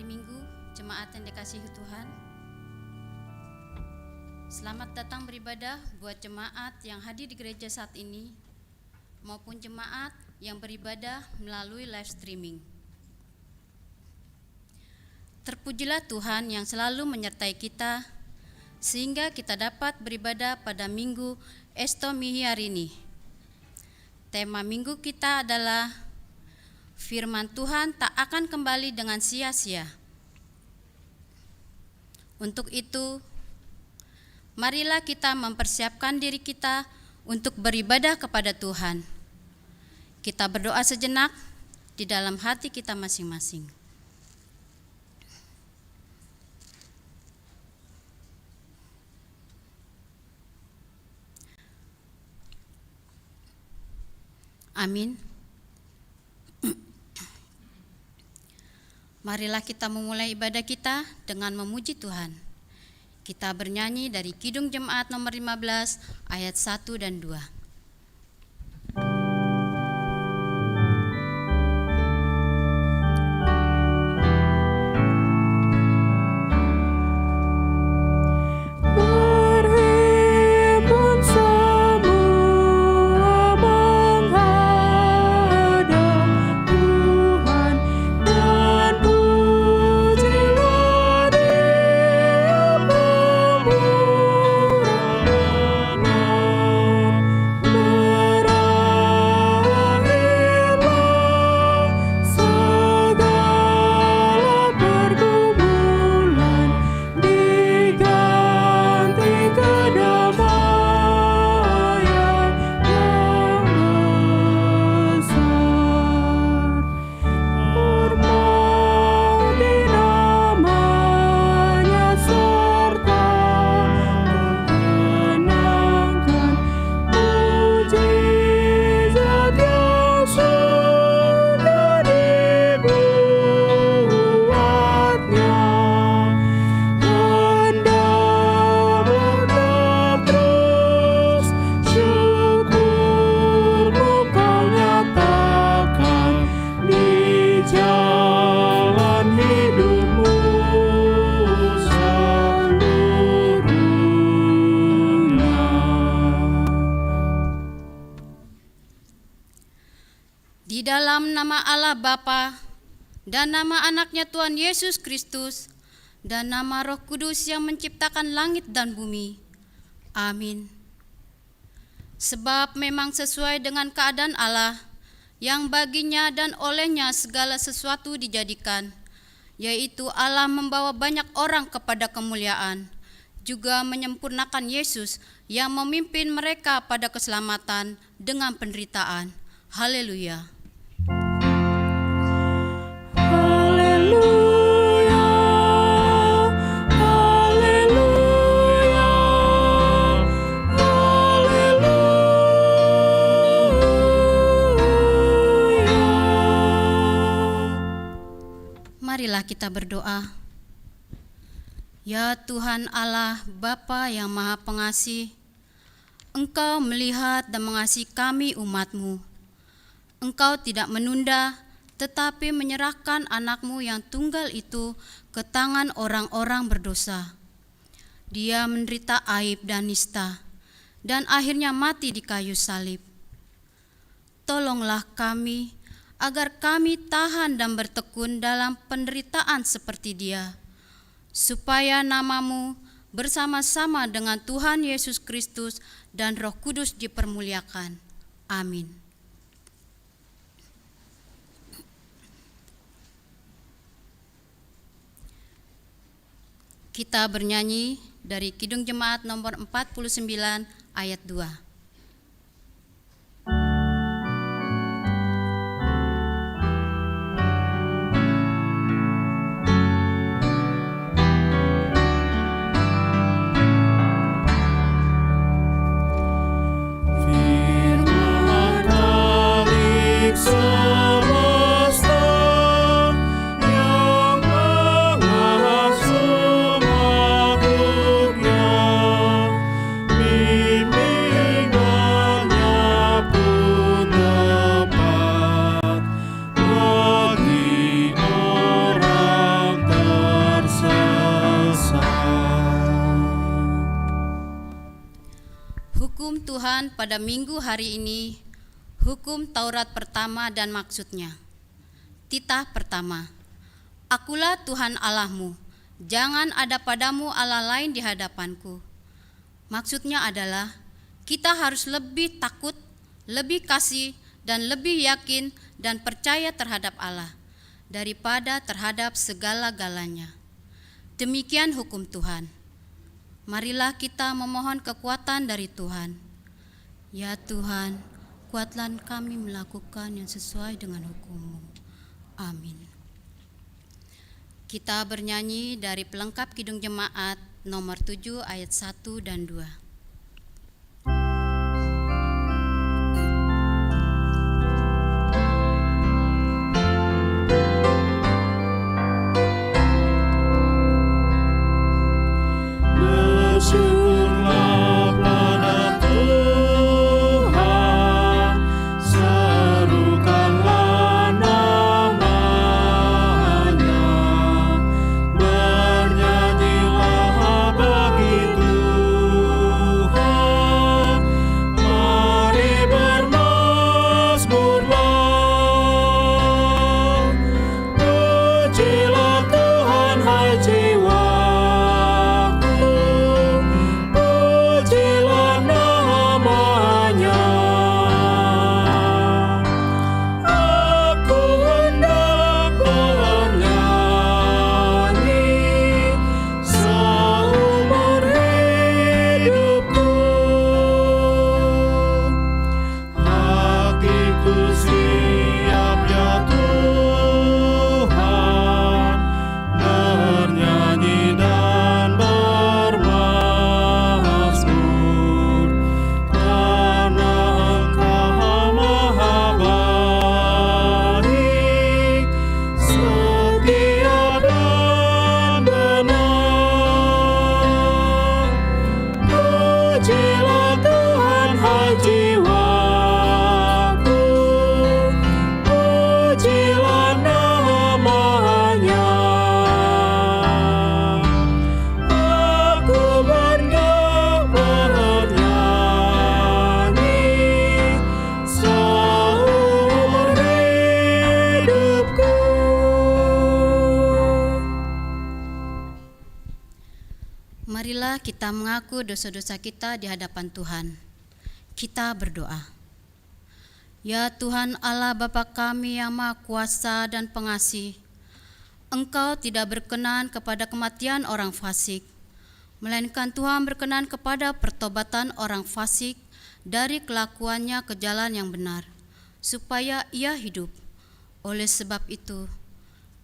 hari Minggu, jemaat yang dikasihi Tuhan. Selamat datang beribadah buat jemaat yang hadir di gereja saat ini, maupun jemaat yang beribadah melalui live streaming. Terpujilah Tuhan yang selalu menyertai kita, sehingga kita dapat beribadah pada Minggu Estomihi hari ini. Tema minggu kita adalah Firman Tuhan tak akan kembali dengan sia-sia. Untuk itu, marilah kita mempersiapkan diri kita untuk beribadah kepada Tuhan. Kita berdoa sejenak di dalam hati kita masing-masing. Amin. Marilah kita memulai ibadah kita dengan memuji Tuhan. Kita bernyanyi dari Kidung Jemaat nomor 15 ayat 1 dan 2. Di dalam nama Allah Bapa dan nama anaknya Tuhan Yesus Kristus dan nama Roh Kudus yang menciptakan langit dan bumi. Amin. Sebab memang sesuai dengan keadaan Allah yang baginya dan olehnya segala sesuatu dijadikan, yaitu Allah membawa banyak orang kepada kemuliaan, juga menyempurnakan Yesus yang memimpin mereka pada keselamatan dengan penderitaan. Haleluya. Marilah kita berdoa. Ya Tuhan Allah, Bapa yang Maha Pengasih, Engkau melihat dan mengasihi kami umat-Mu. Engkau tidak menunda, tetapi menyerahkan anak-Mu yang tunggal itu ke tangan orang-orang berdosa. Dia menderita aib dan nista, dan akhirnya mati di kayu salib. Tolonglah kami, agar kami tahan dan bertekun dalam penderitaan seperti Dia, supaya nama-Mu bersama-sama dengan Tuhan Yesus Kristus dan Roh Kudus dipermuliakan. Amin. Kita bernyanyi dari Kidung Jemaat nomor 49 ayat 2. Bimbing Hukum Tuhan pada minggu hari ini, hukum Taurat pertama dan maksudnya. Titah pertama, Akulah Tuhan Allahmu, jangan ada padamu Allah lain di hadapanku. Maksudnya adalah kita harus lebih takut, lebih kasih, dan lebih yakin dan percaya terhadap Allah daripada terhadap segala-galanya. Demikian hukum Tuhan. Marilah kita memohon kekuatan dari Tuhan. Ya Tuhan, kuatlah kami melakukan yang sesuai dengan hukum-Mu. Amin. Kita bernyanyi dari pelengkap Kidung Jemaat nomor 7 ayat 1 dan 2. Marilah kita mengaku dosa-dosa kita di hadapan Tuhan. Kita berdoa. Ya Tuhan Allah Bapa kami yang Maha Kuasa dan Pengasih, Engkau tidak berkenan kepada kematian orang fasik, melainkan Tuhan berkenan kepada pertobatan orang fasik dari kelakuannya ke jalan yang benar, supaya ia hidup. Oleh sebab itu,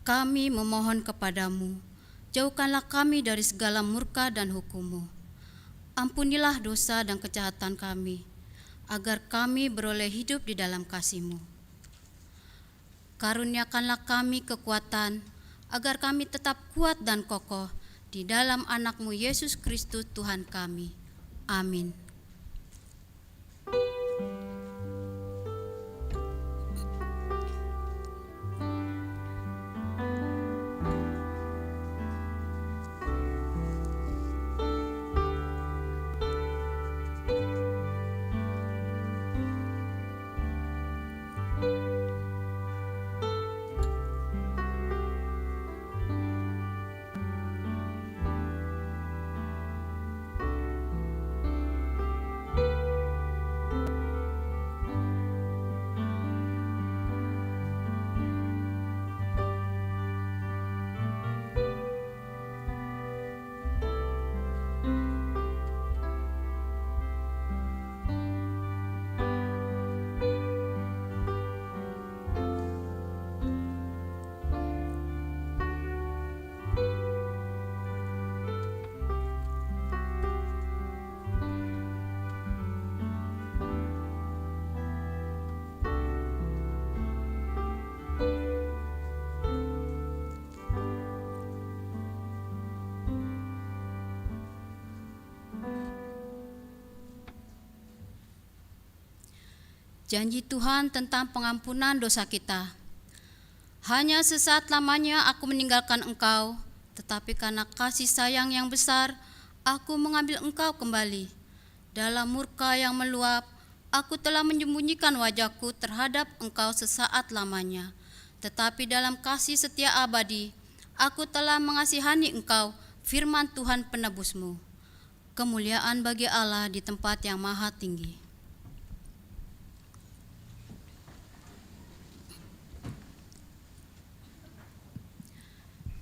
kami memohon kepadamu, jauhkanlah kami dari segala murka dan hukum-Mu. Ampunilah dosa dan kejahatan kami, agar kami beroleh hidup di dalam kasih-Mu. Karuniakanlah kami kekuatan, agar kami tetap kuat dan kokoh di dalam anak-Mu Yesus Kristus Tuhan kami. Amin. Janji Tuhan tentang pengampunan dosa kita. Hanya sesaat lamanya aku meninggalkan engkau, tetapi karena kasih sayang yang besar, aku mengambil engkau kembali. Dalam murka yang meluap, aku telah menyembunyikan wajahku terhadap Engkau sesaat lamanya. Tetapi dalam kasih setia abadi, aku telah mengasihani Engkau, firman Tuhan penebusmu. Kemuliaan bagi Allah di tempat yang maha tinggi.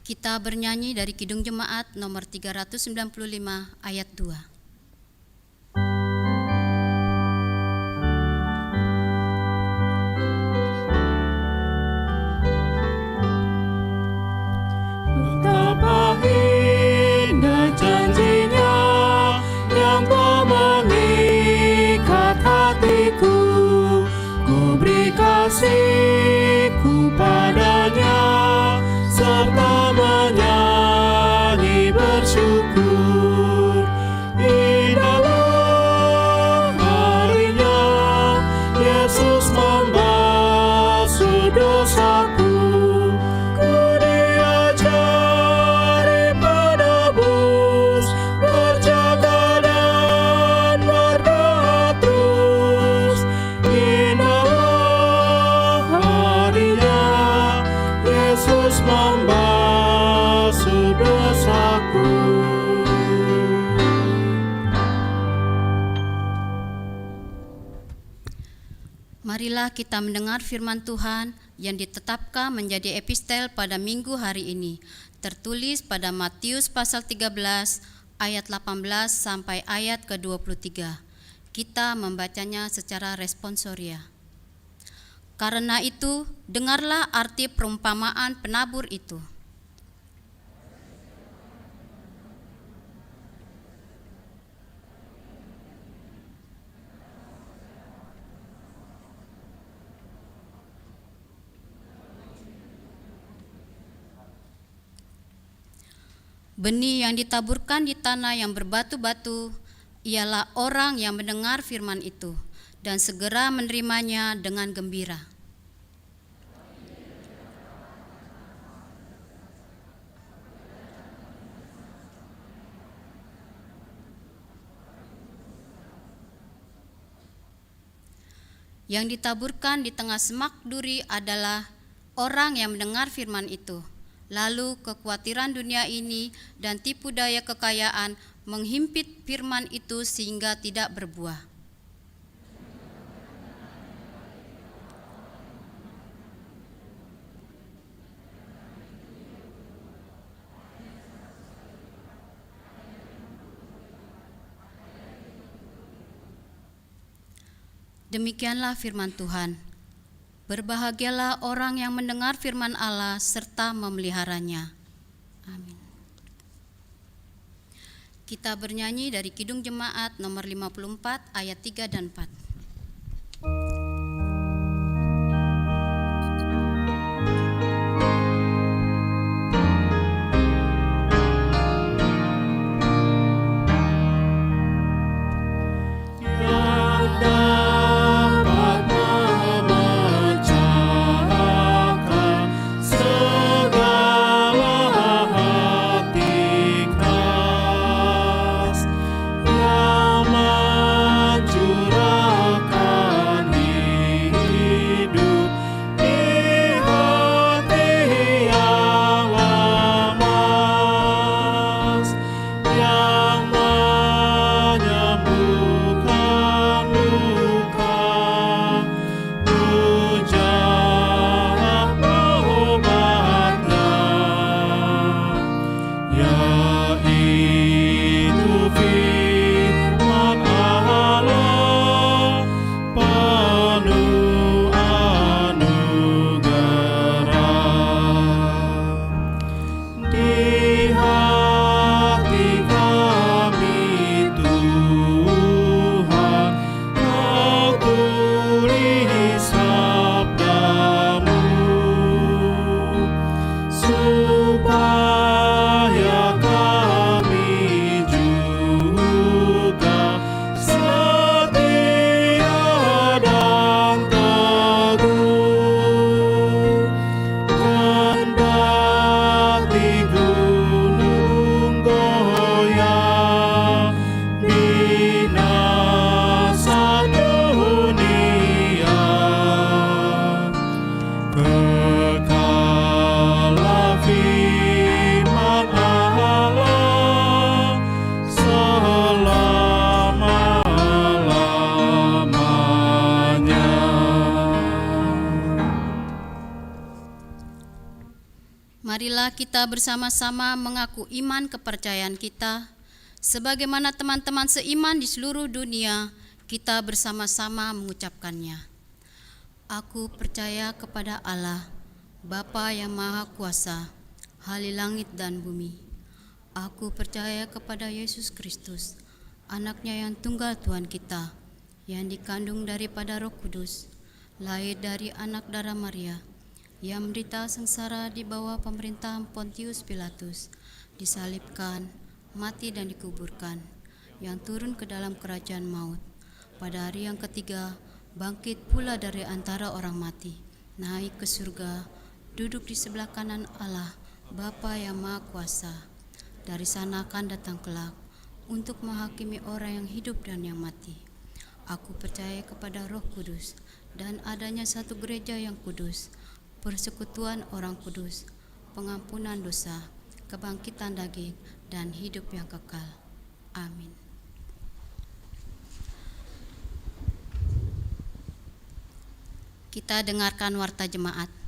Kita bernyanyi dari Kidung Jemaat nomor 395 ayat 2. Betapa indah janjinya yang telah mengikat hatiku, ku beri kasihku padanya serta menyanyi bersyukur. Indahlah harinya Yesus membasuh dosaku. Ku diajari penebus, berjaga dan berdoa terus. Indahlah harinya Yesus membasuh dosaku. Marilah kita mendengar firman Tuhan yang ditetapkan menjadi epistel pada minggu hari ini, tertulis pada Matius pasal 13 ayat 18 sampai ayat ke-23. Kita membacanya secara responsoria. Karena itu, dengarlah arti perumpamaan penabur itu. Benih yang ditaburkan di tanah yang berbatu-batu ialah orang yang mendengar firman itu dan segera menerimanya dengan gembira. Yang ditaburkan di tengah semak duri adalah orang yang mendengar firman itu. Lalu kekhawatiran dunia ini dan tipu daya kekayaan menghimpit firman itu sehingga tidak berbuah. Demikianlah firman Tuhan. Berbahagialah orang yang mendengar firman Allah serta memeliharanya. Amin. Kita bernyanyi dari Kidung Jemaat nomor 54 ayat 3 dan 4. Yang mencurahkan marilah kita bersama-sama mengaku iman kepercayaan kita. Sebagaimana teman-teman seiman di seluruh dunia, kita bersama-sama mengucapkannya. Aku percaya kepada Allah, Bapa yang Maha Kuasa, Hali langit dan bumi. Aku percaya kepada Yesus Kristus, Anaknya yang tunggal Tuhan kita, yang dikandung daripada Roh Kudus, lahir dari anak darah Maria, yang menderita sengsara di bawah pemerintahan Pontius Pilatus, disalibkan, mati dan dikuburkan, yang turun ke dalam kerajaan maut. Pada hari yang ketiga, bangkit pula dari antara orang mati, naik ke surga, duduk di sebelah kanan Allah, Bapa yang Maha Kuasa. Dari sana akan datang kelak untuk menghakimi orang yang hidup dan yang mati. Aku percaya kepada Roh Kudus dan adanya satu gereja yang kudus, persekutuan orang kudus, pengampunan dosa, kebangkitan daging, dan hidup yang kekal. Amin. Kita dengarkan warta jemaat.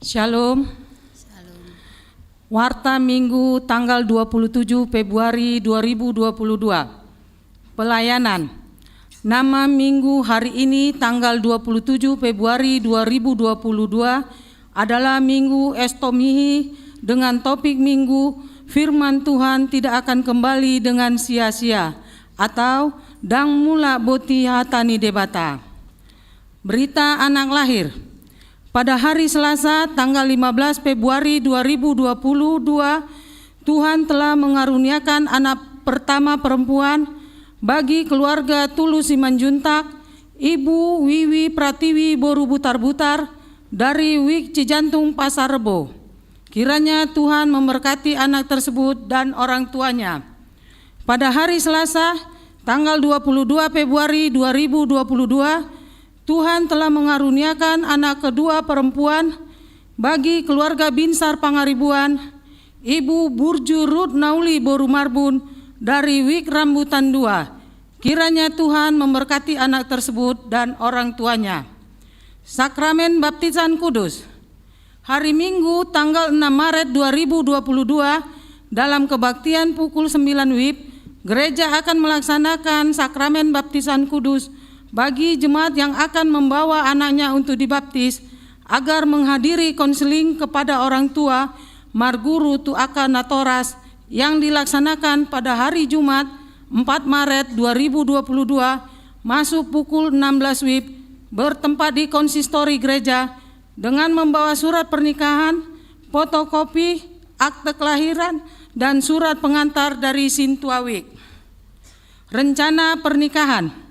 Shalom. Salam. Warta Minggu tanggal 27 Februari 2022. Pelayanan. Nama Minggu hari ini tanggal 27 Februari 2022 adalah Minggu Estomihi dengan topik Minggu Firman Tuhan tidak akan kembali dengan sia-sia atau dang mula boti hatani debata. Berita anak lahir. Pada hari Selasa tanggal 15 Februari 2022, Tuhan telah mengaruniakan anak pertama perempuan bagi keluarga Tulu Simanjuntak, Ibu Wiwi Pratiwi Boru Butar-Butar dari Wik Cijantung Pasar Rebo. Kiranya Tuhan memberkati anak tersebut dan orang tuanya. Pada hari Selasa tanggal 22 Februari 2022, Tuhan telah mengaruniakan anak kedua perempuan bagi keluarga Binsar Pangaribuan, Ibu Burju Ruth Nauli Boru Marbun dari Wik Rambutan 2. Kiranya Tuhan memberkati anak tersebut dan orang tuanya. Sakramen Baptisan Kudus. Hari Minggu tanggal 6 Maret 2022 dalam kebaktian pukul 9 WIB, gereja akan melaksanakan sakramen baptisan kudus bagi jemaat yang akan membawa anaknya untuk dibaptis agar menghadiri konseling kepada orang tua Marguru Tuaka Natoras yang dilaksanakan pada hari Jumat 4 Maret 2022 masuk pukul 16 WIB bertempat di konsistori gereja dengan membawa surat pernikahan, fotokopi, akte kelahiran, dan surat pengantar dari Sintuawik. Rencana pernikahan.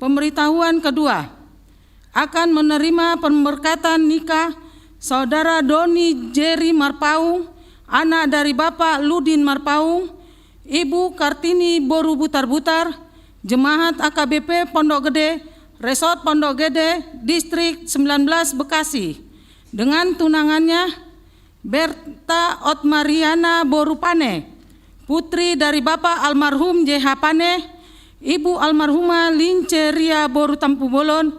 Pemberitahuan kedua, akan menerima pemberkatan nikah Saudara Doni Jerry Marpaung, anak dari Bapak Ludin Marpaung, Ibu Kartini Boru Butar-Butar, Jemaat AKBP Pondok Gede, Resort Pondok Gede, Distrik 19 Bekasi, dengan tunangannya Berta Otmariana Boru Pane, putri dari Bapak almarhum JH Pane, Ibu almarhumah Lince Ria Boru Tampu Bolon,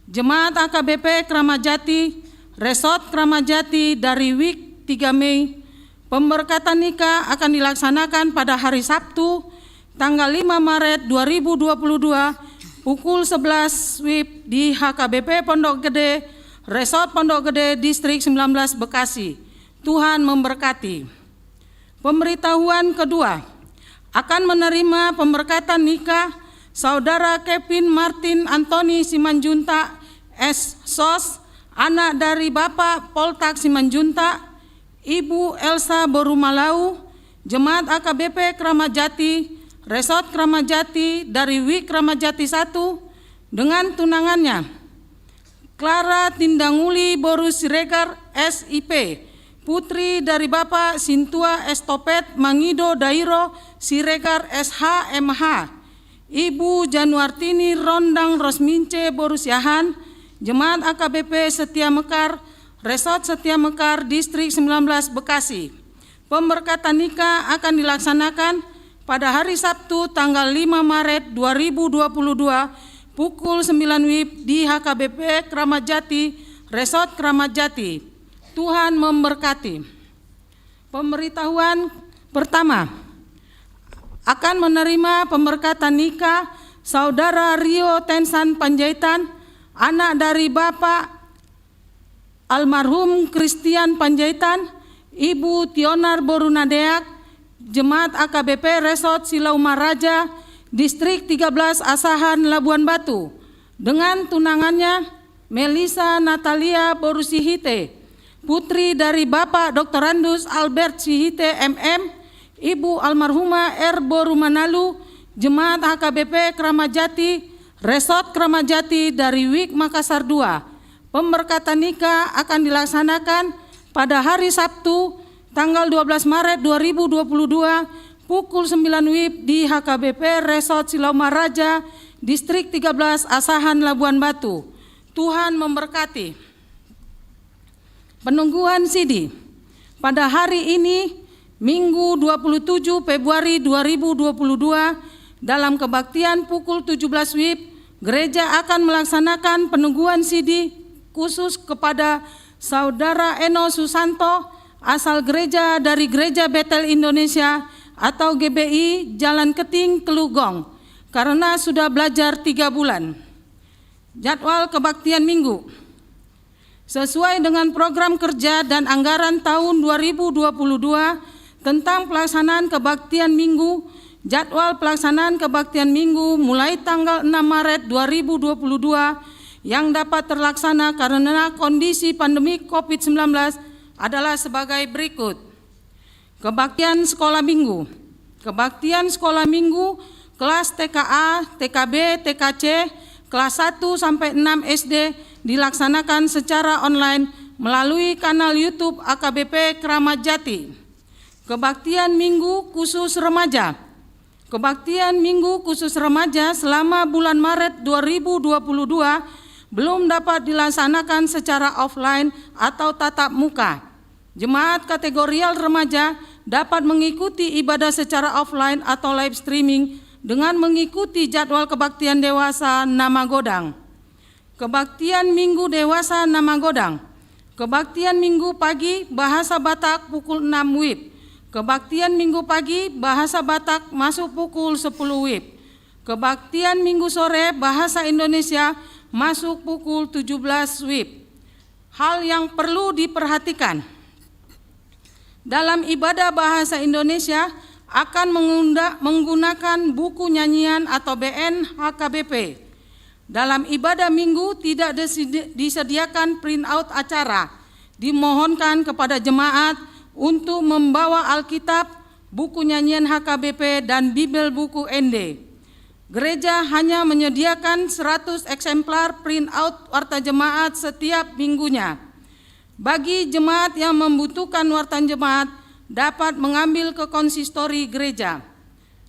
Jemaat AKBP Kramajati, Resort Kramajati dari Wik 3 Mei. Pemberkatan nikah akan dilaksanakan pada hari Sabtu, tanggal 5 Maret 2022, pukul 11 WIB di HKBP Pondok Gede, Resort Pondok Gede, Distrik 19 Bekasi. Tuhan memberkati. Pemberitahuan kedua, akan menerima pemberkatan nikah Saudara Kevin Martin Antoni Simanjuntak S.Sos, anak dari Bapak Poltak Simanjuntak, Ibu Elsa Borumalau, Jemaat AKBP Kramajati, Resort Kramajati dari Wik Kramajati 1, dengan tunangannya Clara Tindanguli Boru Siregar SIP, putri dari Bapak Sintua Estopet Mangido Dairo Siregar SHMH, Ibu Januartini Rondang Rosmince Borusiahan, Jemaat AKBP Setia Mekar, Resort Setia Mekar, Distrik 19 Bekasi. Pemberkatan nikah akan dilaksanakan pada hari Sabtu tanggal 5 Maret 2022 pukul 9 WIB di HKBP Kramat Jati, Resort Kramat Jati. Tuhan memberkati. Pemberitahuan pertama, akan menerima pemberkatan nikah Saudara Rio Tensan Panjaitan, anak dari Bapak almarhum Christian Panjaitan, Ibu Tionar Borunadeak, Jemaat AKBP Resort Silauma Raja, Distrik 13 Asahan Labuan Batu, dengan tunangannya Melisa Natalia Borusihite, putri dari Bapak Dr. Andus Albert Sihite MM, Ibu almarhumah R. Borumanalu, Jemaat AKBP Kramat Jati, Resort Kramat Jati dari WIK Makassar II. Pemberkatan nikah akan dilaksanakan pada hari Sabtu tanggal 12 Maret 2022 pukul 9 WIB di HKBP Resort Silauma Raja, Distrik 13 Asahan Labuan Batu. Tuhan memberkati. Penungguan CD. Pada hari ini, Minggu 27 Februari 2022, dalam kebaktian pukul 17 WIB, gereja akan melaksanakan penungguan CD khusus kepada Saudara Eno Susanto, asal gereja dari Gereja Betel Indonesia atau GBI Jalan Keting, Kelugong, karena sudah belajar 3 bulan. Jadwal kebaktian minggu. Sesuai dengan program kerja dan anggaran tahun 2022 tentang pelaksanaan kebaktian minggu, jadwal pelaksanaan kebaktian minggu mulai tanggal 6 Maret 2022 yang dapat terlaksana karena kondisi pandemi COVID-19 adalah sebagai berikut. Kebaktian sekolah minggu. Kebaktian sekolah minggu kelas TKA, TKB, TKC, kelas 1 sampai 6 SD dilaksanakan secara online melalui kanal YouTube AKBP Kramat Jati. Kebaktian minggu khusus remaja. Kebaktian minggu khusus remaja selama bulan Maret 2022 belum dapat dilaksanakan secara offline atau tatap muka. Jemaat kategorial remaja dapat mengikuti ibadah secara offline atau live streaming dengan mengikuti jadwal kebaktian dewasa Nama Godang. Kebaktian minggu dewasa Nama Godang. Kebaktian minggu pagi bahasa Batak pukul 6 WIB. Kebaktian minggu pagi bahasa Batak masuk pukul 10 WIB. Kebaktian minggu sore bahasa Indonesia masuk pukul 17 WIB. Hal yang perlu diperhatikan. Dalam ibadah bahasa Indonesia akan menggunakan buku nyanyian atau BN HKBP. Dalam ibadah minggu tidak disediakan printout acara. Dimohonkan kepada jemaat untuk membawa Alkitab, buku nyanyian HKBP, dan Bibel buku ND. Gereja hanya menyediakan 100 eksemplar printout warta jemaat setiap minggunya. Bagi jemaat yang membutuhkan warta jemaat dapat mengambil ke konsistori gereja.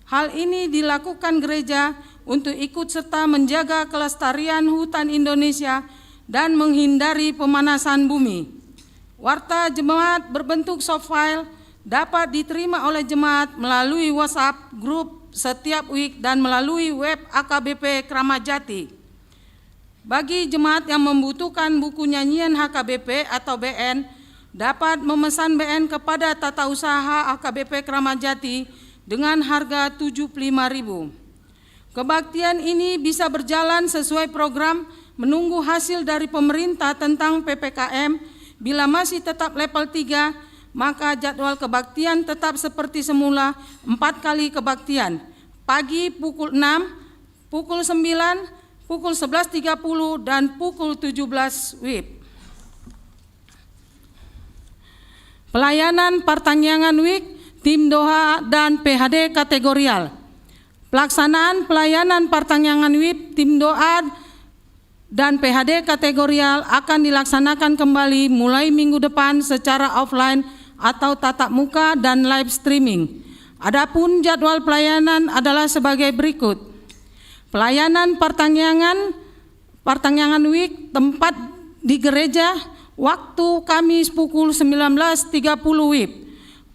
Hal ini dilakukan gereja untuk ikut serta menjaga kelestarian hutan Indonesia dan menghindari pemanasan bumi. Warta jemaat berbentuk soft file dapat diterima oleh jemaat melalui WhatsApp grup setiap week dan melalui web AKBP Kramat Jati. Bagi jemaat yang membutuhkan buku nyanyian HKBP atau BN, dapat memesan BN kepada tata usaha AKBP Kramat Jati dengan harga Rp75.000. Kebaktian ini bisa berjalan sesuai program menunggu hasil dari pemerintah tentang PPKM. Bila masih tetap level 3, maka jadwal kebaktian tetap seperti semula, 4 kali kebaktian. Pagi pukul 6, pukul 9, pukul 11.30, dan pukul 17 WIB. Pelayanan pertanggungan WIK, tim doa dan PHD kategorial. Pelaksanaan pelayanan pertanggungan WIK, tim doa dan PHD kategorial akan dilaksanakan kembali mulai minggu depan secara offline atau tatap muka dan live streaming. Adapun jadwal pelayanan adalah sebagai berikut. Pelayanan pertanggungan WIK tempat di gereja waktu Kamis pukul 19.30 WIB.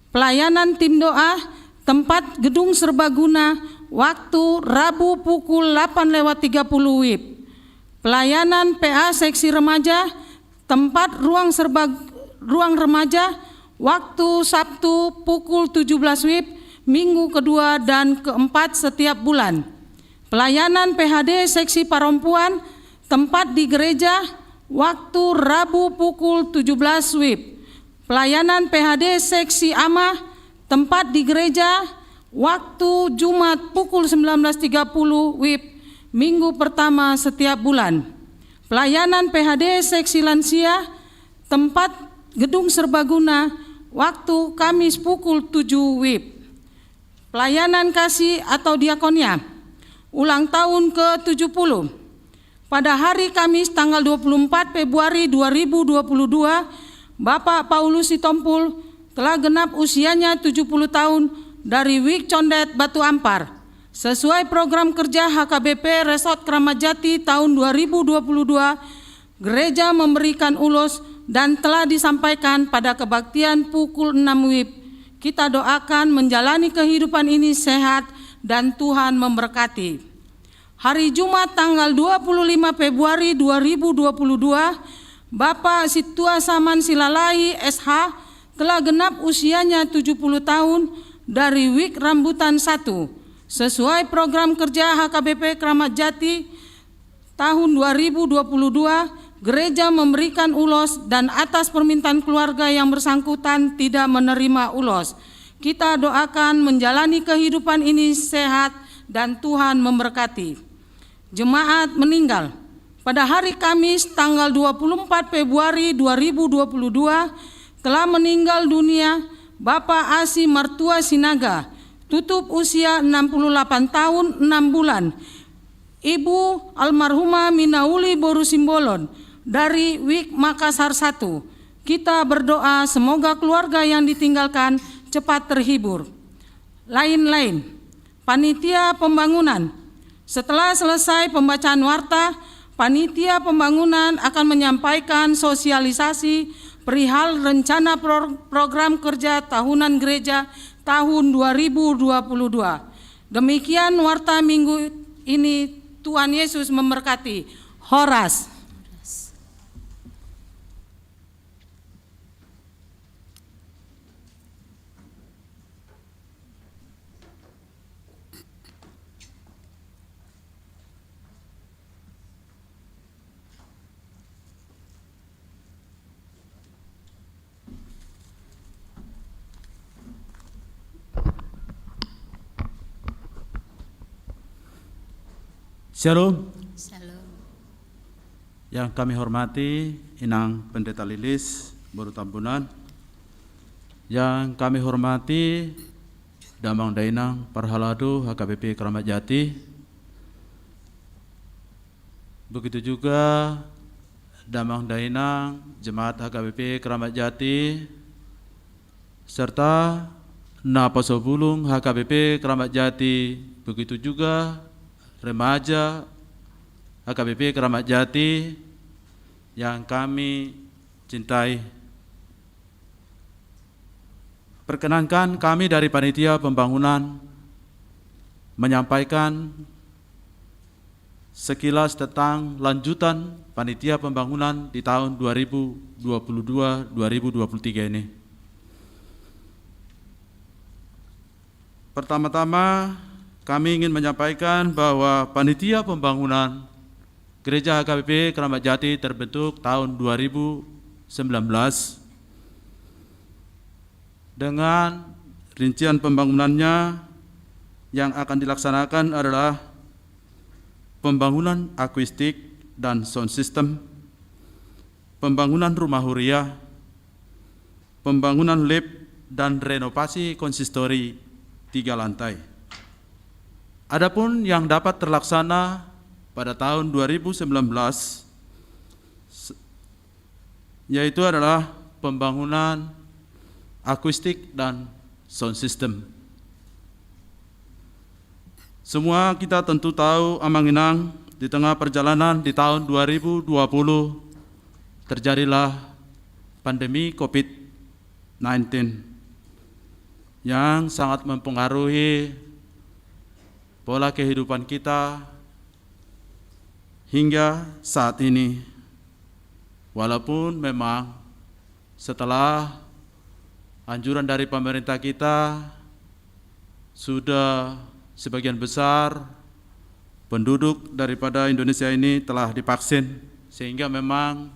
Pelayanan tim doa, tempat gedung serbaguna, waktu Rabu pukul 8.30 WIB. Pelayanan PA seksi remaja, tempat ruang remaja, waktu Sabtu pukul 17 WIB, minggu kedua dan keempat setiap bulan. Pelayanan PHD seksi perempuan, tempat di gereja, waktu Rabu pukul 17 WIB. Pelayanan PHD seksi AMA, tempat di gereja, waktu Jumat pukul 19.30 WIB, minggu pertama setiap bulan. Pelayanan PHD seksi lansia, tempat gedung serbaguna, waktu Kamis pukul 7 WIB. Pelayanan kasih atau diakonia, ulang tahun ke-70. Pada hari Kamis tanggal 24 Februari 2022, Bapak Paulus Sitompul telah genap usianya 70 tahun dari Wik Condet Batu Ampar. Sesuai program kerja HKBP Resort Kramat Jati tahun 2022, gereja memberikan ulos dan telah disampaikan pada kebaktian pukul 6 WIB. Kita doakan menjalani kehidupan ini sehat dan Tuhan memberkati. Hari Jumat tanggal 25 Februari 2022, Bapak Situa Saman Silalahi SH telah genap usianya 70 tahun dari Wik Rambutan 1. Sesuai program kerja HKBP Kramat Jati tahun 2022, gereja memberikan ulos dan atas permintaan keluarga yang bersangkutan tidak menerima ulos. Kita doakan menjalani kehidupan ini sehat dan Tuhan memberkati. Jemaat meninggal. Pada hari Kamis tanggal 24 Februari 2022 telah meninggal dunia Bapak Asi Martua Sinaga, tutup usia 68 tahun 6 bulan. Ibu almarhumah Minauli Boru Simbolon dari Wik Makassar 1. Kita berdoa semoga keluarga yang ditinggalkan cepat terhibur. Lain-lain, panitia pembangunan. Setelah selesai pembacaan warta, panitia pembangunan akan menyampaikan sosialisasi perihal rencana program kerja tahunan gereja tahun 2022. Demikian warta minggu ini. Tuhan Yesus memberkati. Horas. Shalom. Shalom. Yang kami hormati Inang Pendeta Lilis Boru Tambunan, yang kami hormati Damang Dainang Parhaladu HKBP Kramat Jati, begitu juga Damang Dainang Jemaat HKBP Kramat Jati, serta Napasobulung HKBP Kramat Jati, begitu juga remaja HKBP Kramat Jati yang kami cintai. Perkenankan kami dari Panitia Pembangunan menyampaikan sekilas tentang lanjutan Panitia Pembangunan di tahun 2022-2023 ini. Pertama-tama kami ingin menyampaikan bahwa Panitia Pembangunan Gereja HKBP Kramat Jati terbentuk tahun 2019 dengan rincian pembangunannya yang akan dilaksanakan adalah pembangunan akustik dan sound system, pembangunan rumah huriah, pembangunan lift, dan renovasi konsistori 3 lantai. Adapun yang dapat terlaksana pada tahun 2019 yaitu adalah pembangunan akustik dan sound system. Semua kita tentu tahu Amang-Inang di tengah perjalanan di tahun 2020 terjadilah pandemi COVID-19 yang sangat mempengaruhi pola kehidupan kita hingga saat ini. Walaupun memang setelah anjuran dari pemerintah kita, sudah sebagian besar penduduk daripada Indonesia ini telah divaksin, sehingga memang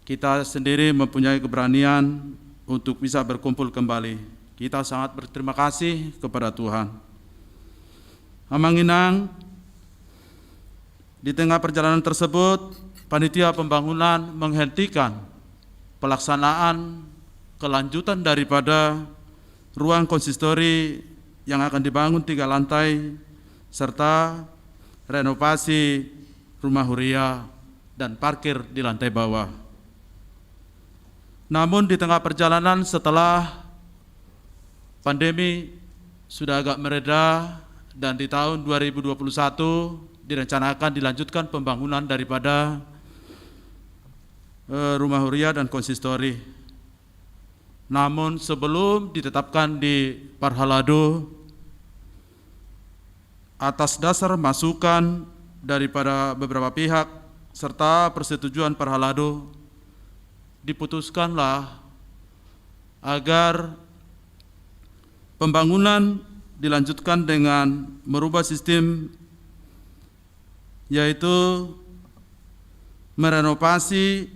kita sendiri mempunyai keberanian untuk bisa berkumpul kembali. Kita sangat berterima kasih kepada Tuhan. Amanginang, di tengah perjalanan tersebut, panitia pembangunan menghentikan pelaksanaan kelanjutan daripada ruang konsistori yang akan dibangun 3 lantai serta renovasi rumah huria dan parkir di lantai bawah. Namun di tengah perjalanan setelah pandemi sudah agak mereda dan di tahun 2021 direncanakan dilanjutkan pembangunan daripada rumah huria dan konsistori. Namun sebelum ditetapkan di Parhalado, atas dasar masukan daripada beberapa pihak serta persetujuan Parhalado, diputuskanlah agar pembangunan dilanjutkan dengan merubah sistem, yaitu merenovasi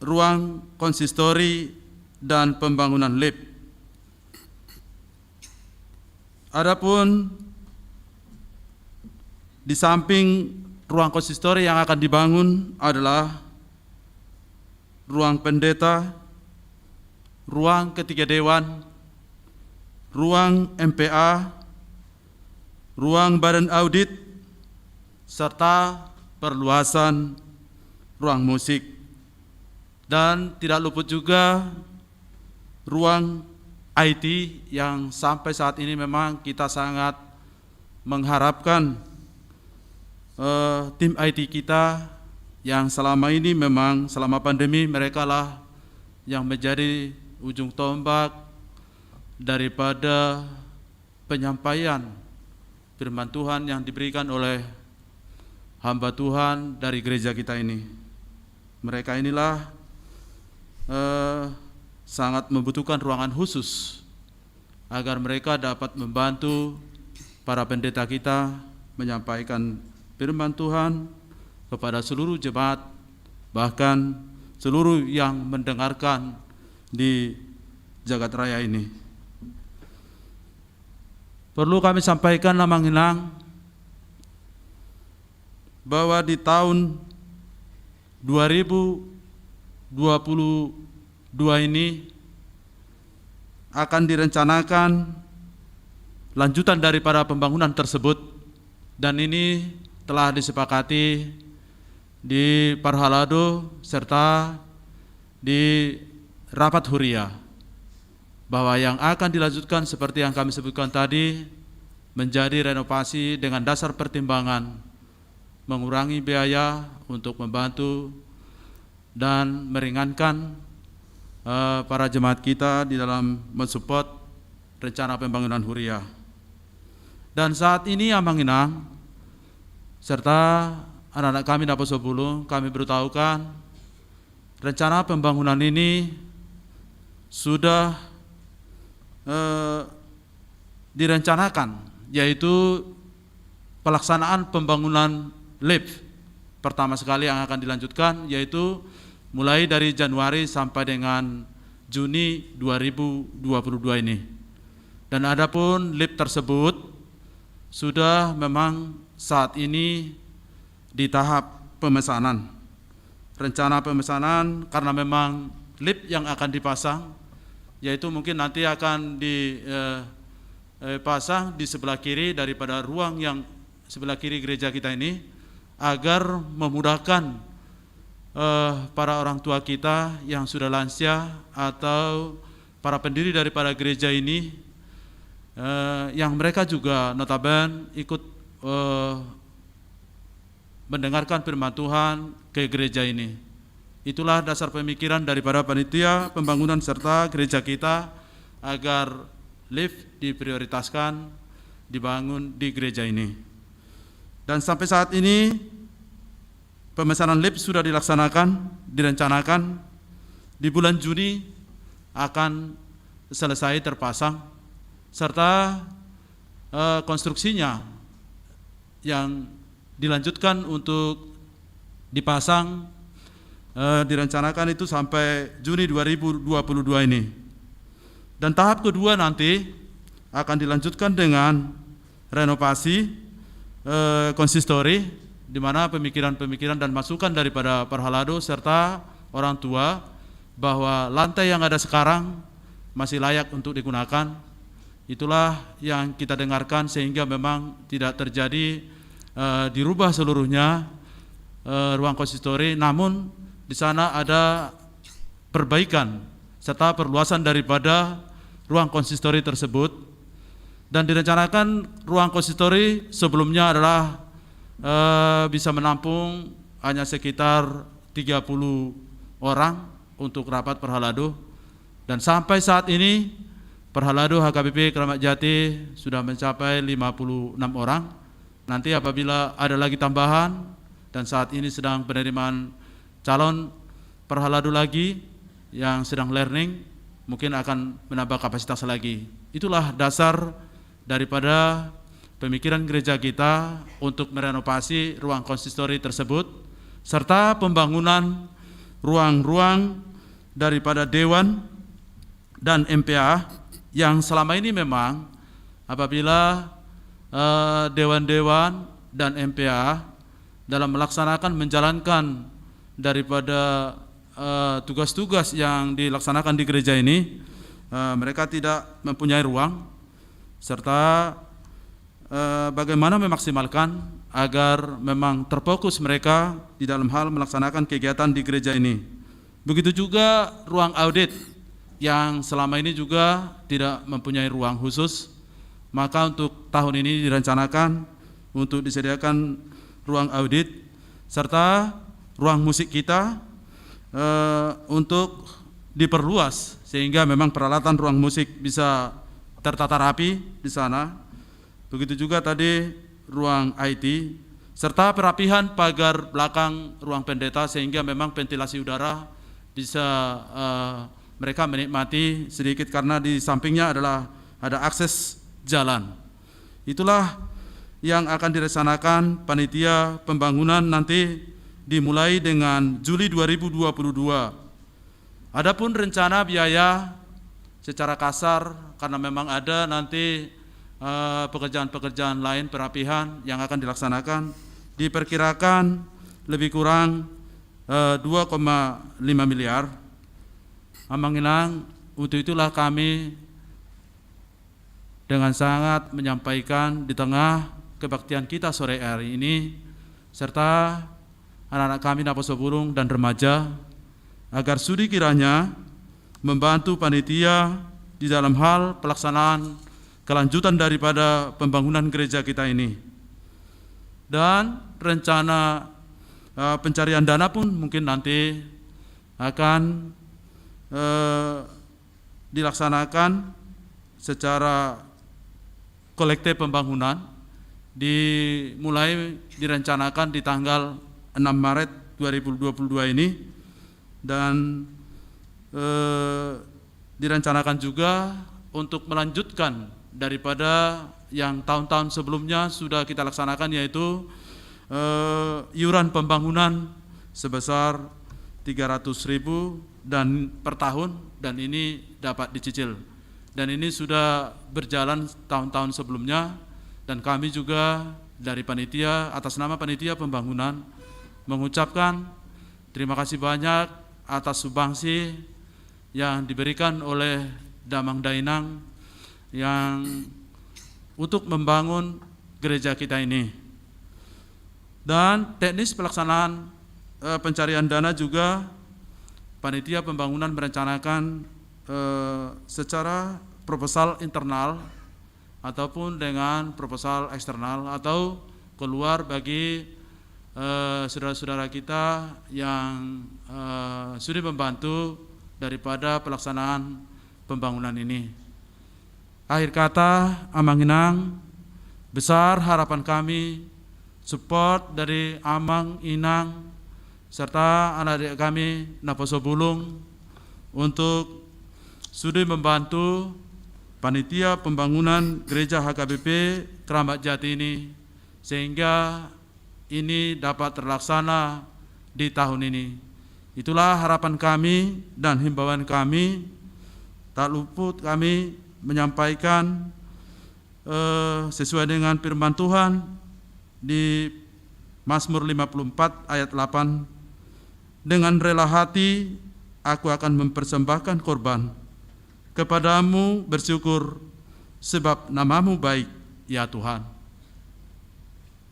ruang konsistori dan pembangunan lift. Adapun di samping ruang konsistori yang akan dibangun adalah ruang pendeta, ruang ketiga dewan, ruang MPA, ruang badan audit, serta perluasan ruang musik. Dan tidak luput juga ruang IT yang sampai saat ini memang kita sangat mengharapkan tim IT kita yang selama ini memang selama pandemi mereka lah yang menjadi ujung tombak daripada penyampaian firman Tuhan yang diberikan oleh hamba Tuhan dari gereja kita ini. Mereka inilah sangat membutuhkan ruangan khusus agar mereka dapat membantu para pendeta kita menyampaikan firman Tuhan kepada seluruh jemaat, bahkan seluruh yang mendengarkan di jagat raya ini. Perlu kami sampaikan Lamanginang bahwa di tahun 2022 ini akan direncanakan lanjutan daripada pembangunan tersebut, dan ini telah disepakati di Parhalado serta di rapat huria bahwa yang akan dilanjutkan seperti yang kami sebutkan tadi menjadi renovasi dengan dasar pertimbangan mengurangi biaya untuk membantu dan meringankan para jemaat kita di dalam mensupport rencana pembangunan huria. Dan saat ini Amanginang serta anak-anak kami Dapo Sobulu, kami beritahukan rencana pembangunan ini sudah direncanakan, yaitu pelaksanaan pembangunan lift pertama sekali yang akan dilanjutkan, yaitu mulai dari Januari sampai dengan Juni 2022 ini. Dan adapun lift tersebut sudah memang saat ini di tahap pemesanan. Rencana pemesanan karena memang lift yang akan dipasang, yaitu mungkin nanti akan dipasang di sebelah kiri daripada ruang yang sebelah kiri gereja kita ini, agar memudahkan para orang tua kita yang sudah lansia atau para pendiri daripada gereja ini, yang mereka juga notabene ikut mendengarkan firman Tuhan ke gereja ini. Itulah dasar pemikiran daripada panitia pembangunan serta gereja kita agar lift diprioritaskan dibangun di gereja ini. Dan sampai saat ini pemesanan lift sudah direncanakan di bulan Juni akan selesai terpasang, serta konstruksinya yang dilanjutkan untuk dipasang direncanakan itu sampai Juni 2022 ini. Dan tahap kedua nanti akan dilanjutkan dengan renovasi konsistori, di mana pemikiran-pemikiran dan masukan daripada Parhalado serta orang tua bahwa lantai yang ada sekarang masih layak untuk digunakan. Itulah yang kita dengarkan, sehingga memang tidak terjadi dirubah seluruhnya ruang konsistori, namun di sana ada perbaikan serta perluasan daripada ruang konsistori tersebut. Dan direncanakan ruang konsistori sebelumnya adalah bisa menampung hanya sekitar 30 orang untuk rapat Parhalado, dan sampai saat ini Parhalado HKBP Keramat Jati sudah mencapai 56 orang. Nanti apabila ada lagi tambahan, dan saat ini sedang penerimaan calon Parhalado lagi yang sedang learning, mungkin akan menambah kapasitas lagi. Itulah dasar daripada pemikiran gereja kita untuk merenovasi ruang konsistori tersebut, serta pembangunan ruang-ruang daripada Dewan dan MPA yang selama ini memang apabila Dewan-Dewan dan MPA dalam melaksanakan menjalankan daripada tugas-tugas yang dilaksanakan di gereja ini, mereka tidak mempunyai ruang, serta bagaimana memaksimalkan agar memang terfokus mereka di dalam hal melaksanakan kegiatan di gereja ini. Begitu juga ruang audit yang selama ini juga tidak mempunyai ruang khusus, maka untuk tahun ini direncanakan untuk disediakan ruang audit serta ruang musik kita untuk diperluas, sehingga memang peralatan ruang musik bisa tertata rapi di sana. Begitu juga tadi ruang IT serta perapihan pagar belakang ruang pendeta, sehingga memang ventilasi udara bisa mereka menikmati sedikit, karena di sampingnya adalah ada akses jalan. Itulah yang akan direncanakan panitia pembangunan nanti dimulai dengan Juli 2022. Adapun rencana biaya secara kasar, karena memang ada nanti pekerjaan-pekerjaan lain perapihan yang akan dilaksanakan, diperkirakan lebih kurang 2,5 miliar. Amanginang, untuk itulah kami dengan sangat menyampaikan di tengah kebaktian kita sore hari ini, serta anak-anak kami Naposo Burung dan remaja, agar sudi kiranya membantu panitia di dalam hal pelaksanaan kelanjutan daripada pembangunan gereja kita ini. Dan rencana pencarian dana pun mungkin nanti akan dilaksanakan secara kolektif pembangunan, dimulai direncanakan di tanggal 6 Maret 2022 ini, dan direncanakan juga untuk melanjutkan daripada yang tahun-tahun sebelumnya sudah kita laksanakan, yaitu iuran pembangunan sebesar 300.000 dan per tahun, dan ini dapat dicicil. Dan ini sudah berjalan tahun-tahun sebelumnya, dan kami juga dari panitia, atas nama panitia pembangunan, mengucapkan terima kasih banyak atas sumbangsi yang diberikan oleh Damang Dainang yang untuk membangun gereja kita ini. Dan teknis pelaksanaan pencarian dana juga panitia pembangunan merencanakan secara proposal internal ataupun dengan proposal eksternal, atau keluar bagi saudara-saudara kita yang sudah membantu daripada pelaksanaan pembangunan ini. Akhir kata, Amang Inang, besar harapan kami, support dari Amang Inang, serta anak-adik kami Naposo Bulung untuk sudah membantu panitia pembangunan gereja HKBP Keramat Jati ini, sehingga ini dapat terlaksana di tahun ini. Itulah harapan kami dan himbauan kami. Tak luput kami menyampaikan sesuai dengan firman Tuhan di Mazmur 54 ayat 8, dengan rela hati aku akan mempersembahkan korban, kepadamu bersyukur sebab namamu baik ya Tuhan.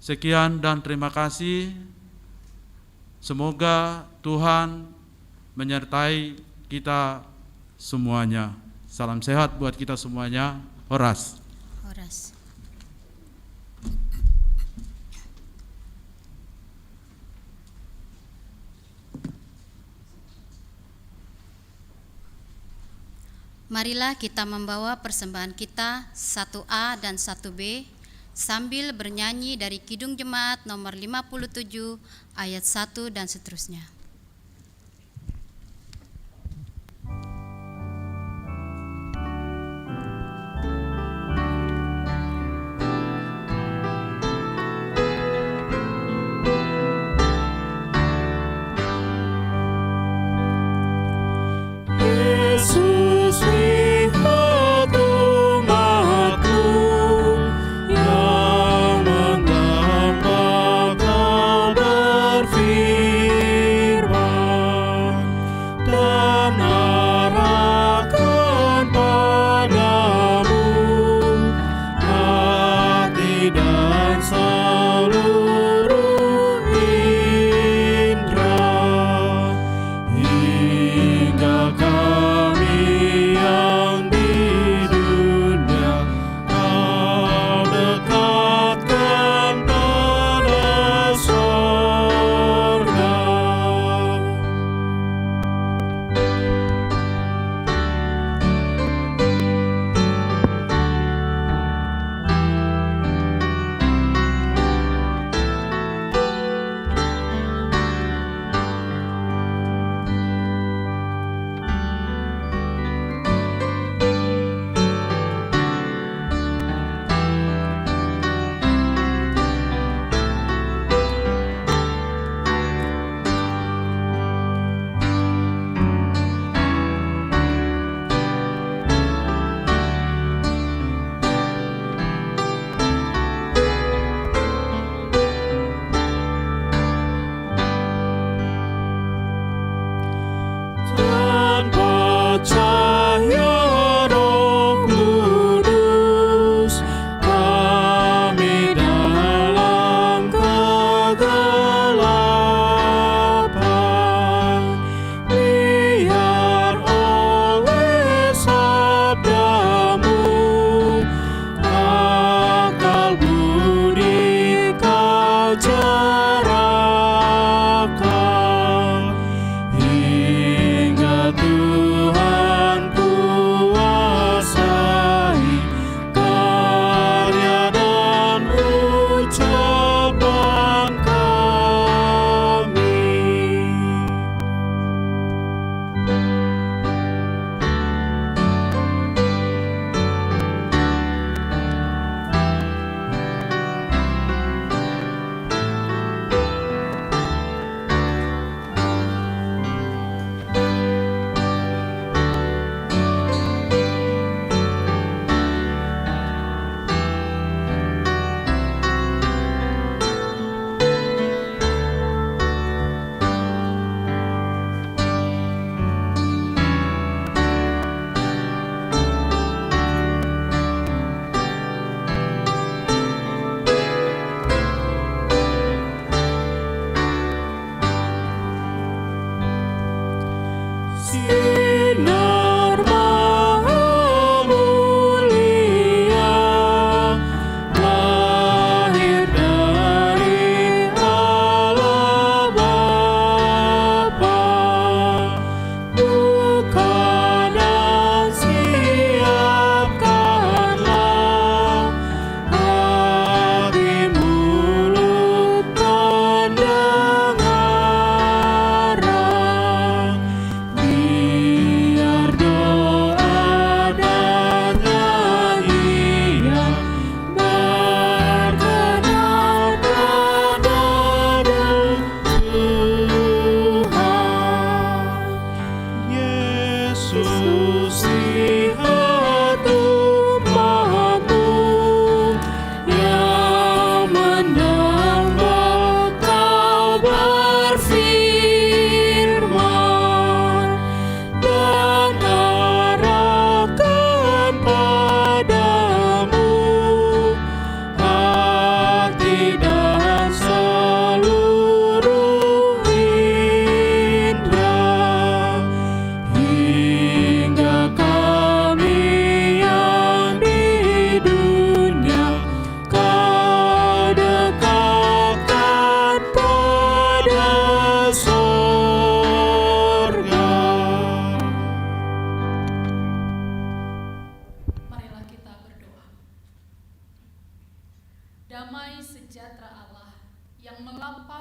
Sekian dan terima kasih. Semoga Tuhan menyertai kita semuanya. Salam sehat buat kita semuanya. Horas. Horas. Marilah kita membawa persembahan kita 1A dan 1B sambil bernyanyi dari Kidung Jemaat nomor 57 ayat 1 dan seterusnya.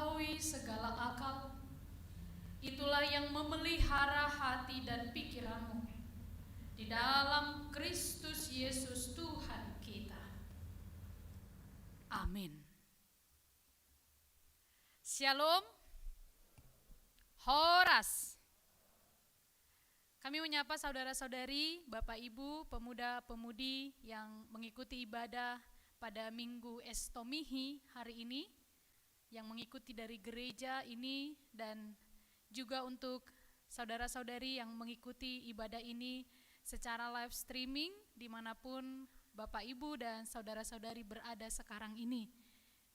melampaui segala akal. Itulah yang memelihara hati dan pikiranmu di dalam Kristus Yesus Tuhan kita. Amin. Shalom. Horas. Kami menyapa saudara-saudari, Bapak Ibu, pemuda-pemudi yang mengikuti ibadah pada Minggu Estomihi hari ini, yang mengikuti dari gereja ini, dan juga untuk saudara-saudari yang mengikuti ibadah ini secara live streaming dimanapun Bapak Ibu dan saudara-saudari berada sekarang ini.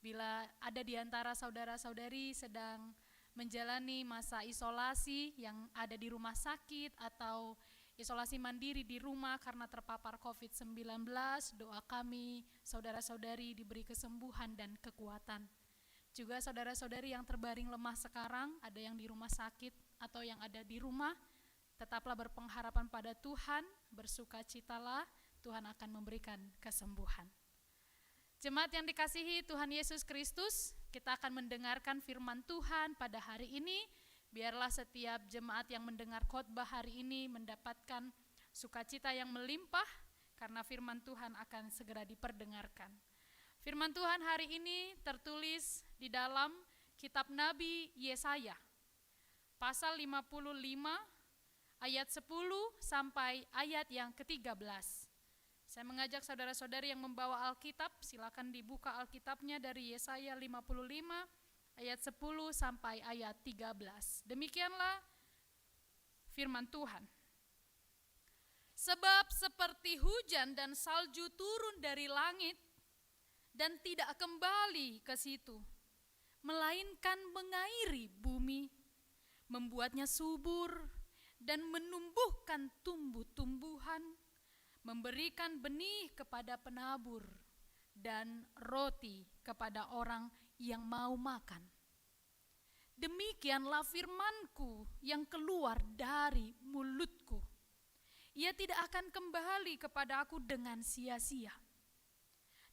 Bila ada di antara saudara-saudari sedang menjalani masa isolasi yang ada di rumah sakit atau isolasi mandiri di rumah karena terpapar COVID-19, doa kami saudara-saudari diberi kesembuhan dan kekuatan. Juga saudara-saudari yang terbaring lemah sekarang, ada yang di rumah sakit atau yang ada di rumah, tetaplah berpengharapan pada Tuhan, bersukacitalah, Tuhan akan memberikan kesembuhan. Jemaat yang dikasihi Tuhan Yesus Kristus, kita akan mendengarkan firman Tuhan pada hari ini. Biarlah setiap jemaat yang mendengar khotbah hari ini mendapatkan sukacita yang melimpah, karena firman Tuhan akan segera diperdengarkan. Firman Tuhan hari ini tertulis di dalam kitab Nabi Yesaya, pasal 55, ayat 10 sampai ayat yang ke-13. Saya mengajak saudara-saudari yang membawa Alkitab, silakan dibuka Alkitabnya dari Yesaya 55, ayat 10 sampai ayat 13. Demikianlah firman Tuhan. Sebab seperti hujan dan salju turun dari langit, dan tidak kembali ke situ, melainkan mengairi bumi, membuatnya subur, dan menumbuhkan tumbuh-tumbuhan, memberikan benih kepada penabur, dan roti kepada orang yang mau makan. Demikianlah firmanku yang keluar dari mulutku. Ia tidak akan kembali kepada aku dengan sia-sia,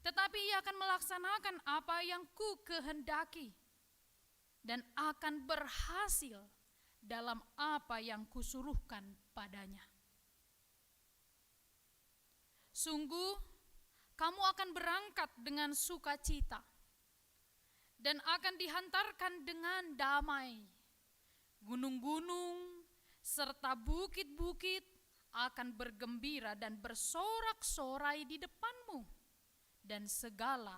tetapi ia akan melaksanakan apa yang ku kehendaki dan akan berhasil dalam apa yang kusuruhkan padanya. Sungguh, kamu akan berangkat dengan sukacita dan akan dihantarkan dengan damai. Gunung-gunung serta bukit-bukit akan bergembira dan bersorak-sorai di depanmu. Dan segala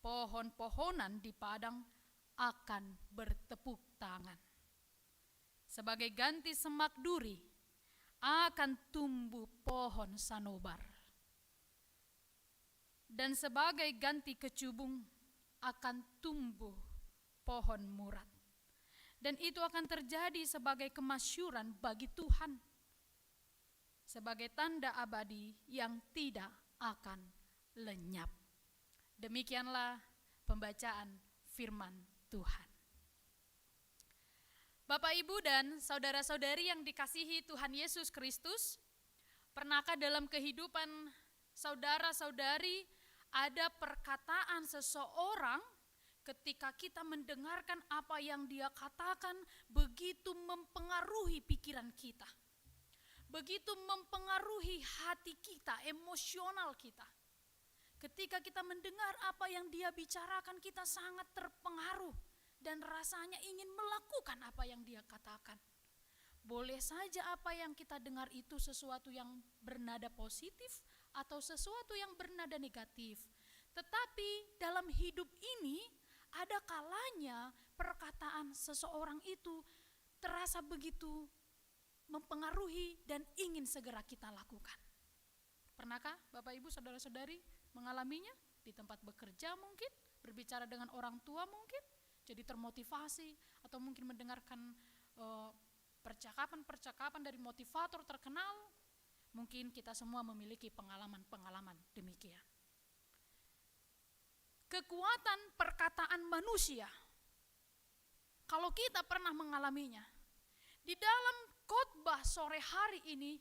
pohon-pohonan di padang akan bertepuk tangan. Sebagai ganti semak duri akan tumbuh pohon sanobar. Dan sebagai ganti kecubung akan tumbuh pohon murad. Dan itu akan terjadi sebagai kemasyuran bagi Tuhan, sebagai tanda abadi yang tidak akan lenyap. Demikianlah pembacaan firman Tuhan. Bapak, Ibu, dan saudara-saudari yang dikasihi Tuhan Yesus Kristus, pernahkah dalam kehidupan saudara-saudari ada perkataan seseorang ketika kita mendengarkan apa yang dia katakan begitu mempengaruhi pikiran kita, begitu mempengaruhi hati kita, emosional kita. Ketika kita mendengar apa yang dia bicarakan, kita sangat terpengaruh dan rasanya ingin melakukan apa yang dia katakan. Boleh saja apa yang kita dengar itu sesuatu yang bernada positif atau sesuatu yang bernada negatif. Tetapi dalam hidup ini ada kalanya perkataan seseorang itu terasa begitu mempengaruhi dan ingin segera kita lakukan. Pernahkah Bapak Ibu saudara-saudari mengalaminya di tempat bekerja mungkin, berbicara dengan orang tua mungkin, jadi termotivasi atau mungkin mendengarkan percakapan-percakapan dari motivator terkenal. Mungkin kita semua memiliki pengalaman-pengalaman demikian. Kekuatan perkataan manusia, kalau kita pernah mengalaminya, di dalam khotbah sore hari ini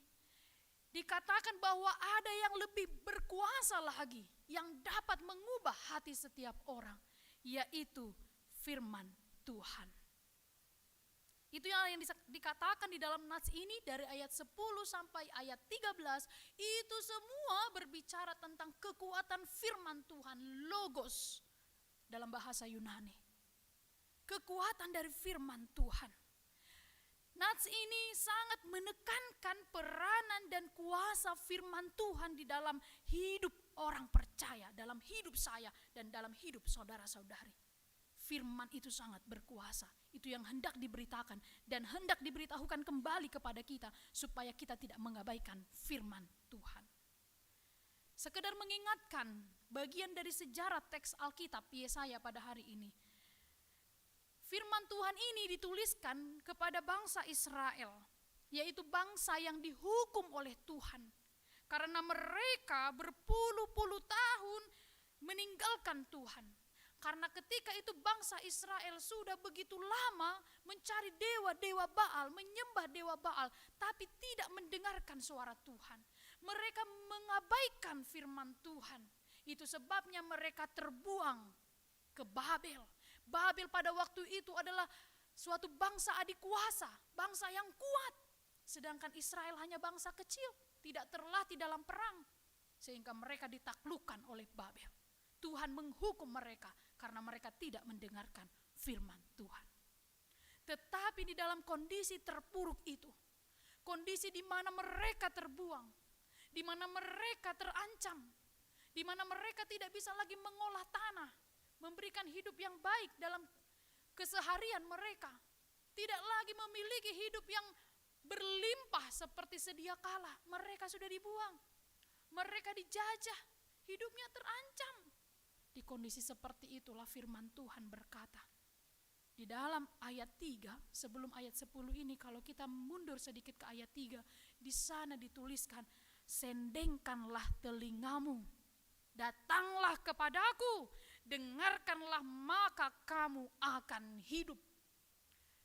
dikatakan bahwa ada yang lebih berkuasa lagi yang dapat mengubah hati setiap orang, yaitu firman Tuhan. Itu yang dikatakan di dalam nats ini dari ayat 10 sampai ayat 13, itu semua berbicara tentang kekuatan firman Tuhan, logos dalam bahasa Yunani. Kekuatan dari firman Tuhan. Nats ini sangat menekankan peranan dan kuasa firman Tuhan di dalam hidup orang percaya, dalam hidup saya dan dalam hidup saudara-saudari. Firman itu sangat berkuasa. Itu yang hendak diberitakan dan hendak diberitahukan kembali kepada kita supaya kita tidak mengabaikan firman Tuhan. Sekedar mengingatkan bagian dari sejarah teks Alkitab Yesaya pada hari ini. Firman Tuhan ini dituliskan kepada bangsa Israel, yaitu bangsa yang dihukum oleh Tuhan. Karena mereka berpuluh-puluh tahun meninggalkan Tuhan. Karena ketika itu bangsa Israel sudah begitu lama mencari dewa-dewa Baal, menyembah dewa Baal, tapi tidak mendengarkan suara Tuhan. Mereka mengabaikan firman Tuhan. Itu sebabnya mereka terbuang ke Babel. Babel pada waktu itu adalah suatu bangsa adikuasa, bangsa yang kuat. Sedangkan Israel hanya bangsa kecil, tidak terlatih dalam perang. Sehingga mereka ditaklukkan oleh Babel. Tuhan menghukum mereka karena mereka tidak mendengarkan firman Tuhan. Tetapi di dalam kondisi terpuruk itu, kondisi di mana mereka terbuang, di mana mereka terancam, di mana mereka tidak bisa lagi mengolah tanah, memberikan hidup yang baik dalam keseharian mereka, tidak lagi memiliki hidup yang berlimpah seperti sedia kala. Mereka sudah dibuang, mereka dijajah, hidupnya terancam. Di kondisi seperti itulah firman Tuhan berkata. Di dalam ayat 3, sebelum ayat 10 ini, kalau kita mundur sedikit ke ayat 3, di sana dituliskan, sendengkanlah telingamu, datanglah kepadaku, dengarkanlah maka kamu akan hidup.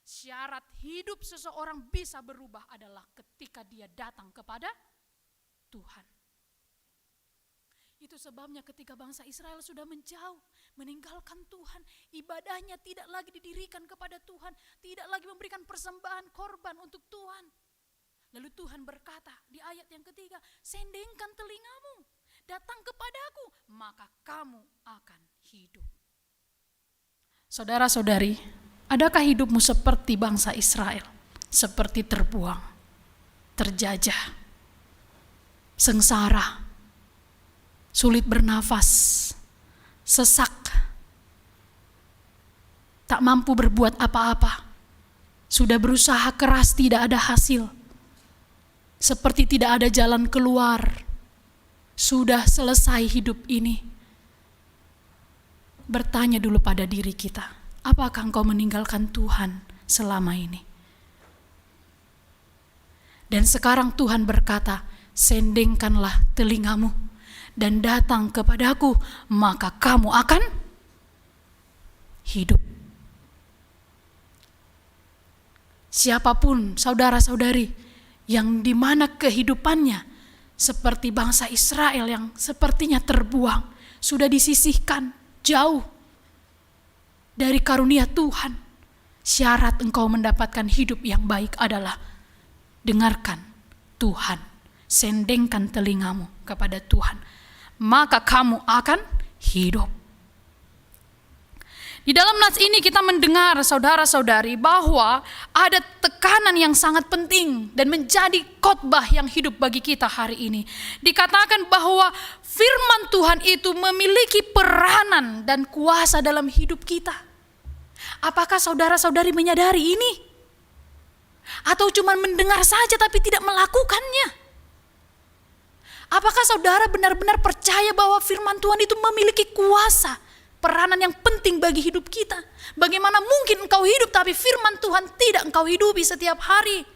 Syarat hidup seseorang bisa berubah adalah ketika dia datang kepada Tuhan. Itu sebabnya ketika bangsa Israel sudah menjauh, meninggalkan Tuhan, ibadahnya tidak lagi didirikan kepada Tuhan, tidak lagi memberikan persembahan korban untuk Tuhan. Lalu Tuhan berkata di ayat yang ketiga, sendengkan telingamu, datang kepadaku, maka kamu akan hidup. Saudara-saudari, adakah hidupmu seperti bangsa Israel? Seperti terbuang, terjajah, sengsara, sulit bernafas, sesak, tak mampu berbuat apa-apa, sudah berusaha keras tidak ada hasil, seperti tidak ada jalan keluar, sudah selesai hidup ini. Bertanya dulu pada diri kita, apakah engkau meninggalkan Tuhan selama ini? Dan sekarang Tuhan berkata, sendengkanlah telingamu dan datang kepadaku, maka kamu akan hidup. Siapapun saudara-saudari yang di mana kehidupannya seperti bangsa Israel yang sepertinya terbuang, sudah disisihkan jauh dari karunia Tuhan, syarat engkau mendapatkan hidup yang baik adalah dengarkan Tuhan, sendengkan telingamu kepada Tuhan, maka kamu akan hidup. Di dalam nats ini kita mendengar saudara-saudari bahwa ada tekanan yang sangat penting dan menjadi khotbah yang hidup bagi kita hari ini. Dikatakan bahwa firman Tuhan itu memiliki peranan dan kuasa dalam hidup kita. Apakah saudara-saudari menyadari ini? Atau cuma mendengar saja tapi tidak melakukannya? Apakah saudara benar-benar percaya bahwa firman Tuhan itu memiliki kuasa, peranan yang penting bagi hidup kita? Bagaimana mungkin engkau hidup tapi firman Tuhan tidak engkau hidupi setiap hari?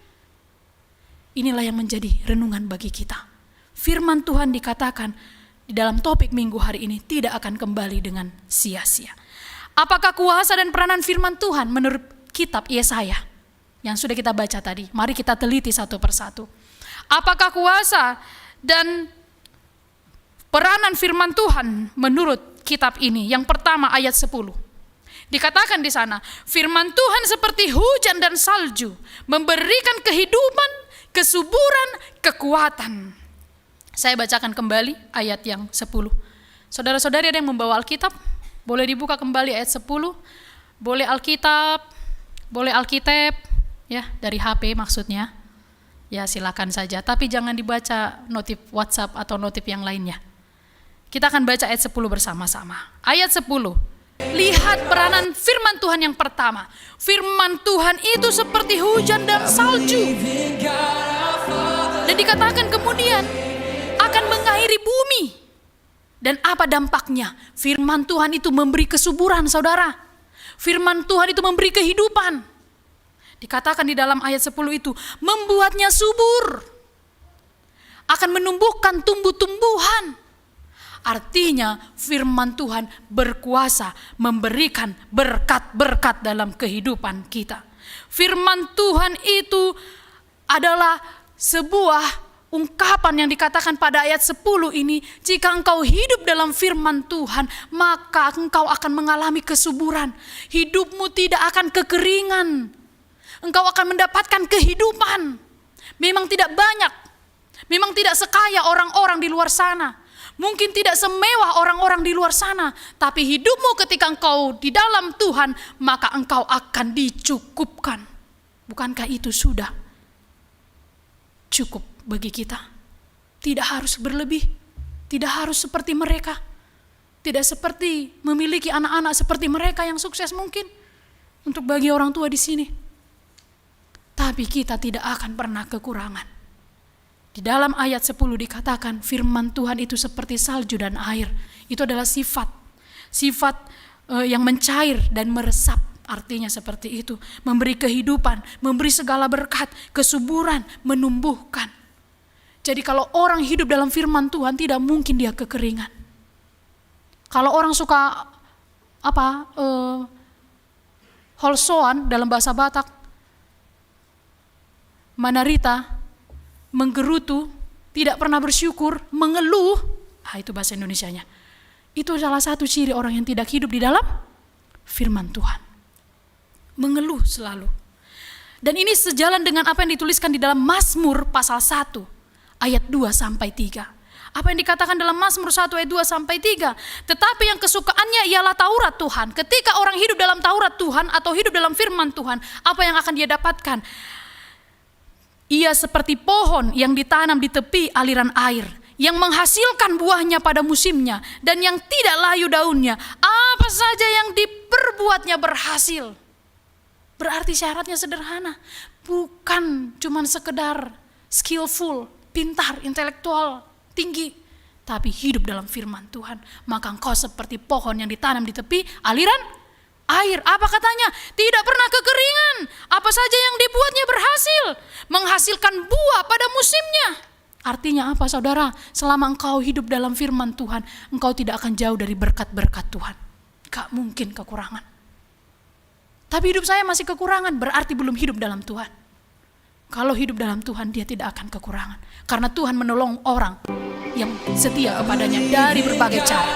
Inilah yang menjadi renungan bagi kita. Firman Tuhan dikatakan di dalam topik minggu hari ini tidak akan kembali dengan sia-sia. Apakah kuasa dan peranan firman Tuhan menurut kitab Yesaya yang sudah kita baca tadi? Mari kita teliti satu persatu. Apakah kuasa dan peranan firman Tuhan menurut kitab ini? Yang pertama ayat 10. Dikatakan di sana, firman Tuhan seperti hujan dan salju, memberikan kehidupan, kesuburan, kekuatan. Saya bacakan kembali ayat yang 10. Saudara-saudari ada yang membawa Alkitab? Boleh dibuka kembali ayat 10. Boleh Alkitab, boleh Alkitab, ya dari HP maksudnya. Ya silakan saja, tapi jangan dibaca notif WhatsApp atau notif yang lainnya. Kita akan baca ayat 10 bersama-sama. Ayat 10. Lihat peranan firman Tuhan yang pertama. Firman Tuhan itu seperti hujan dan salju. Dan dikatakan kemudian akan mengairi bumi. Dan apa dampaknya? Firman Tuhan itu memberi kesuburan, saudara. Firman Tuhan itu memberi kehidupan. Dikatakan di dalam ayat 10 itu, membuatnya subur. Akan menumbuhkan tumbuh-tumbuhan. Artinya firman Tuhan berkuasa memberikan berkat-berkat dalam kehidupan kita. Firman Tuhan itu adalah sebuah ungkapan yang dikatakan pada ayat 10 ini, jika engkau hidup dalam firman Tuhan, maka engkau akan mengalami kesuburan. Hidupmu tidak akan kekeringan. Engkau akan mendapatkan kehidupan. Memang tidak banyak, memang tidak sekaya orang-orang di luar sana. Mungkin tidak semewah orang-orang di luar sana, tapi hidupmu ketika engkau di dalam Tuhan, maka engkau akan dicukupkan. Bukankah itu sudah cukup bagi kita? Tidak harus berlebih, tidak harus seperti mereka, tidak seperti memiliki anak-anak seperti mereka yang sukses mungkin untuk bagi orang tua di sini. Tapi kita tidak akan pernah kekurangan. Di dalam ayat 10 dikatakan firman Tuhan itu seperti salju dan air. Itu adalah sifat yang mencair dan meresap. Artinya seperti itu. Memberi kehidupan, memberi segala berkat, kesuburan, menumbuhkan. Jadi kalau orang hidup dalam firman Tuhan tidak mungkin dia kekeringan. Kalau orang suka holsoan dalam bahasa Batak, manarita, menggerutu, tidak pernah bersyukur, mengeluh, itu bahasa Indonesianya. Itu salah satu ciri orang yang tidak hidup di dalam firman Tuhan. Mengeluh selalu. Dan ini sejalan dengan apa yang dituliskan di dalam Mazmur pasal 1 ayat 2 sampai 3. Apa yang dikatakan dalam Mazmur 1 ayat 2 sampai 3? Tetapi yang kesukaannya ialah Taurat Tuhan. Ketika orang hidup dalam Taurat Tuhan atau hidup dalam firman Tuhan, apa yang akan dia dapatkan? Ia seperti pohon yang ditanam di tepi aliran air, yang menghasilkan buahnya pada musimnya, dan yang tidak layu daunnya. Apa saja yang diperbuatnya berhasil. Berarti syaratnya sederhana. Bukan cuma sekedar skillful, pintar, intelektual, tinggi, tapi hidup dalam firman Tuhan. Maka engkau seperti pohon yang ditanam di tepi aliran air. Apa katanya? Tidak pernah kekeringan. Apa saja yang dibuatnya berhasil. Menghasilkan buah pada musimnya. Artinya apa saudara? Selama engkau hidup dalam firman Tuhan, engkau tidak akan jauh dari berkat-berkat Tuhan. Gak mungkin kekurangan. Tapi hidup saya masih kekurangan, berarti belum hidup dalam Tuhan. Kalau hidup dalam Tuhan, dia tidak akan kekurangan. Karena Tuhan menolong orang yang setia kepadanya dari berbagai cara.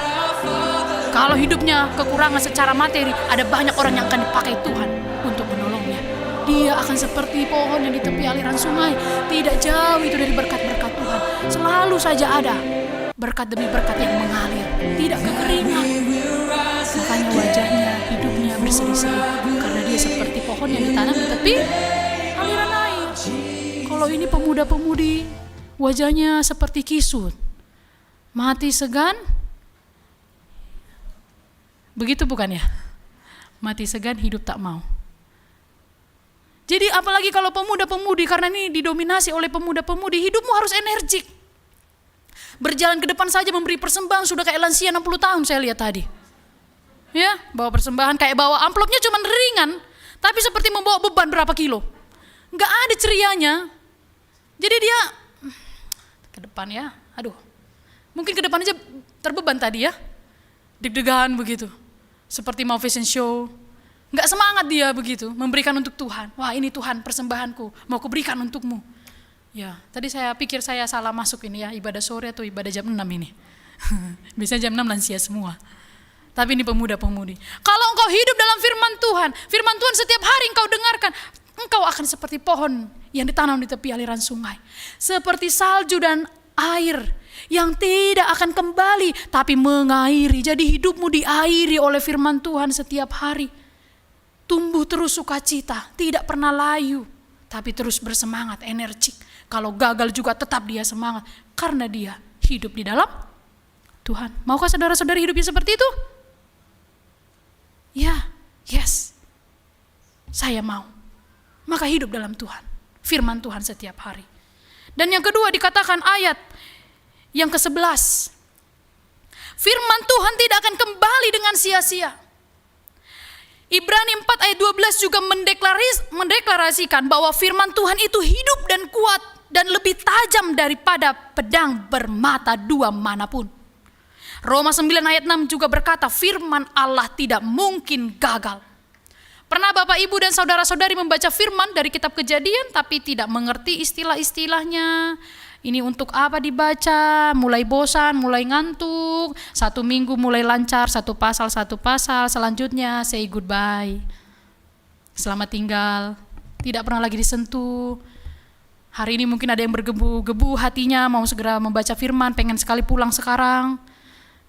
Kalau hidupnya kekurangan secara materi, ada banyak orang yang akan dipakai Tuhan untuk menolongnya. Dia akan seperti pohon yang di tepi aliran sungai. Tidak jauh itu dari berkat-berkat Tuhan. Selalu saja ada berkat demi berkat yang mengalir. Tidak kekeringan. Makanya wajahnya, hidupnya berseri-seri. Karena dia seperti pohon yang ditanam di tepi aliran air. Kalau ini pemuda-pemudi, wajahnya seperti kisut. Mati segan. Begitu bukan ya? Mati segan, hidup tak mau. Jadi apalagi kalau pemuda-pemudi, karena ini didominasi oleh pemuda-pemudi, hidupmu harus energik. Berjalan ke depan saja memberi persembahan, sudah kayak lansia 60 tahun saya lihat tadi. Ya, bawa persembahan kayak bawa amplopnya cuma ringan, tapi seperti membawa beban berapa kilo. Enggak ada cerianya. Jadi dia ke depan ya, aduh. Mungkin ke depan aja terbeban tadi ya. Deg-degan begitu. Seperti mau fashion show. Enggak semangat dia begitu, memberikan untuk Tuhan. Wah, ini Tuhan persembahanku, mau kuberikan untukmu. Ya, tadi saya pikir saya salah masuk ini ya, ibadah sore atau ibadah jam 6 ini. Biasanya jam 6 lansia semua. Tapi ini pemuda-pemudi. Kalau engkau hidup dalam firman Tuhan setiap hari engkau dengarkan, engkau akan seperti pohon yang ditanam di tepi aliran sungai. Seperti salju dan air yang tidak akan kembali, tapi mengairi. Jadi hidupmu diairi oleh firman Tuhan setiap hari. Tumbuh terus sukacita, tidak pernah layu, tapi terus bersemangat, energik. Kalau gagal juga tetap dia semangat, karena dia hidup di dalam Tuhan. Maukah saudara-saudari hidupnya seperti itu? Ya, yes. Saya mau. Maka hidup dalam Tuhan. Firman Tuhan setiap hari. Dan yang kedua dikatakan ayat yang ke-11. Firman Tuhan tidak akan kembali dengan sia-sia. Ibrani 4 ayat 12 juga mendeklarasikan bahwa firman Tuhan itu hidup dan kuat dan lebih tajam daripada pedang bermata dua manapun. Roma 9 ayat 6 juga berkata firman Allah tidak mungkin gagal. Pernah Bapak Ibu dan saudara-saudari membaca firman dari kitab Kejadian tapi tidak mengerti istilah-istilahnya. Ini untuk apa dibaca, mulai bosan, mulai ngantuk, 1 minggu mulai lancar, satu pasal, selanjutnya say goodbye. Selamat tinggal, tidak pernah lagi disentuh. Hari ini mungkin ada yang bergebu-gebu hatinya, mau segera membaca firman, pengen sekali pulang sekarang,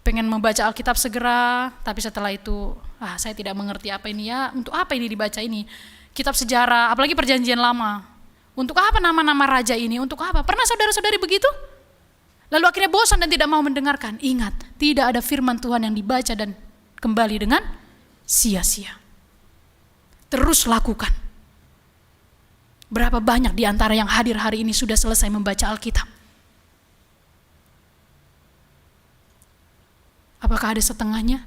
pengen membaca Alkitab segera, tapi setelah itu, saya tidak mengerti apa ini ya, untuk apa ini dibaca ini, kitab sejarah, apalagi perjanjian lama. Untuk apa nama-nama raja ini? Untuk apa? Pernah saudara-saudari begitu? Lalu akhirnya bosan dan tidak mau mendengarkan. Ingat, tidak ada firman Tuhan yang dibaca dan kembali dengan sia-sia. Terus lakukan. Berapa banyak di antara yang hadir hari ini sudah selesai membaca Alkitab? Apakah ada setengahnya?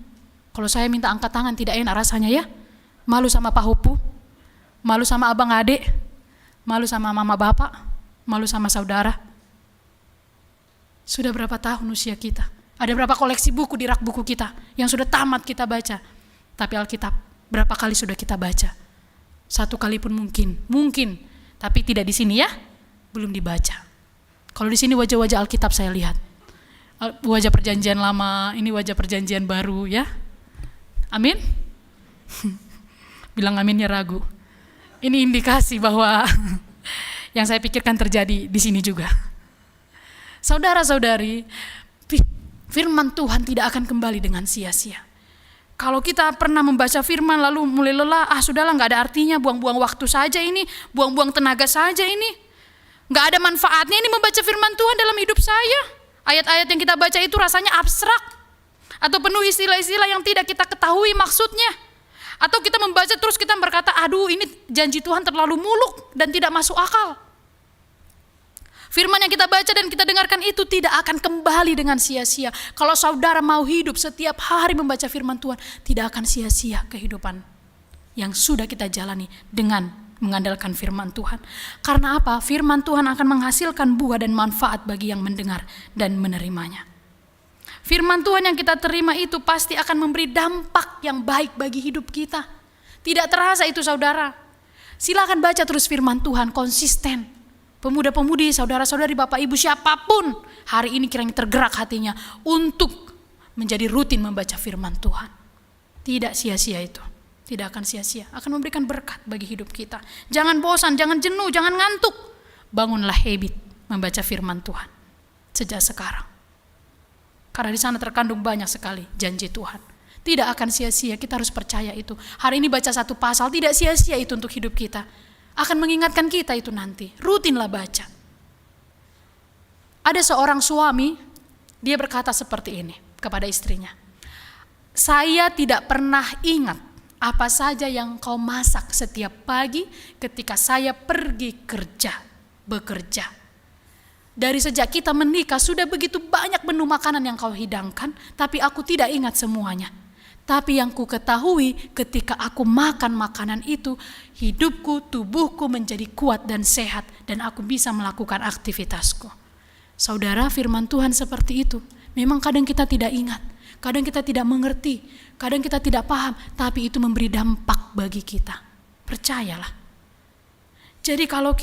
Kalau saya minta angkat tangan tidak enak rasanya ya. Malu sama Pak Hupu, malu sama abang adik, malu sama mama bapak, malu sama saudara. Sudah berapa tahun usia kita? Ada berapa koleksi buku di rak buku kita yang sudah tamat kita baca? Tapi Alkitab berapa kali sudah kita baca? 1 kali pun mungkin, tapi tidak di sini ya, belum dibaca. Kalau di sini wajah-wajah Alkitab saya lihat, wajah perjanjian lama, ini wajah perjanjian baru ya. Amin? Bilang aminnya ragu. Ini indikasi bahwa yang saya pikirkan terjadi di sini juga. Saudara-saudari, firman Tuhan tidak akan kembali dengan sia-sia. Kalau kita pernah membaca firman lalu mulai lelah, sudahlah gak ada artinya, buang-buang waktu saja ini, buang-buang tenaga saja ini. Gak ada manfaatnya ini membaca firman Tuhan dalam hidup saya. Ayat-ayat yang kita baca itu rasanya abstrak. Atau penuh istilah-istilah yang tidak kita ketahui maksudnya. Atau kita membaca terus kita berkata, aduh ini janji Tuhan terlalu muluk dan tidak masuk akal. Firman yang kita baca dan kita dengarkan itu tidak akan kembali dengan sia-sia. Kalau saudara mau hidup setiap hari membaca firman Tuhan, tidak akan sia-sia kehidupan yang sudah kita jalani dengan mengandalkan firman Tuhan. Karena apa? Firman Tuhan akan menghasilkan buah dan manfaat bagi yang mendengar dan menerimanya. Firman Tuhan yang kita terima itu pasti akan memberi dampak yang baik bagi hidup kita. Tidak terasa itu saudara. Silakan baca terus firman Tuhan konsisten. Pemuda-pemudi, saudara-saudari, bapak ibu siapapun hari ini kiranya tergerak hatinya untuk menjadi rutin membaca firman Tuhan. Tidak sia-sia itu. Tidak akan sia-sia. Akan memberikan berkat bagi hidup kita. Jangan bosan, jangan jenuh, jangan ngantuk. Bangunlah habit membaca firman Tuhan sejak sekarang. Karena di sana terkandung banyak sekali janji Tuhan. Tidak akan sia-sia, kita harus percaya itu. Hari ini baca 1 pasal, tidak sia-sia itu untuk hidup kita. Akan mengingatkan kita itu nanti. Rutinlah baca. Ada seorang suami, dia berkata seperti ini kepada istrinya. Saya tidak pernah ingat apa saja yang kau masak setiap pagi ketika saya pergi bekerja. Dari sejak kita menikah sudah begitu banyak menu makanan yang kau hidangkan, tapi aku tidak ingat semuanya. Tapi yang ku ketahui ketika aku makan makanan itu, hidupku, tubuhku menjadi kuat dan sehat dan aku bisa melakukan aktivitasku. Saudara, firman Tuhan seperti itu. Memang kadang kita tidak ingat, kadang kita tidak mengerti, kadang kita tidak paham, tapi itu memberi dampak bagi kita. Percayalah. Jadi kalau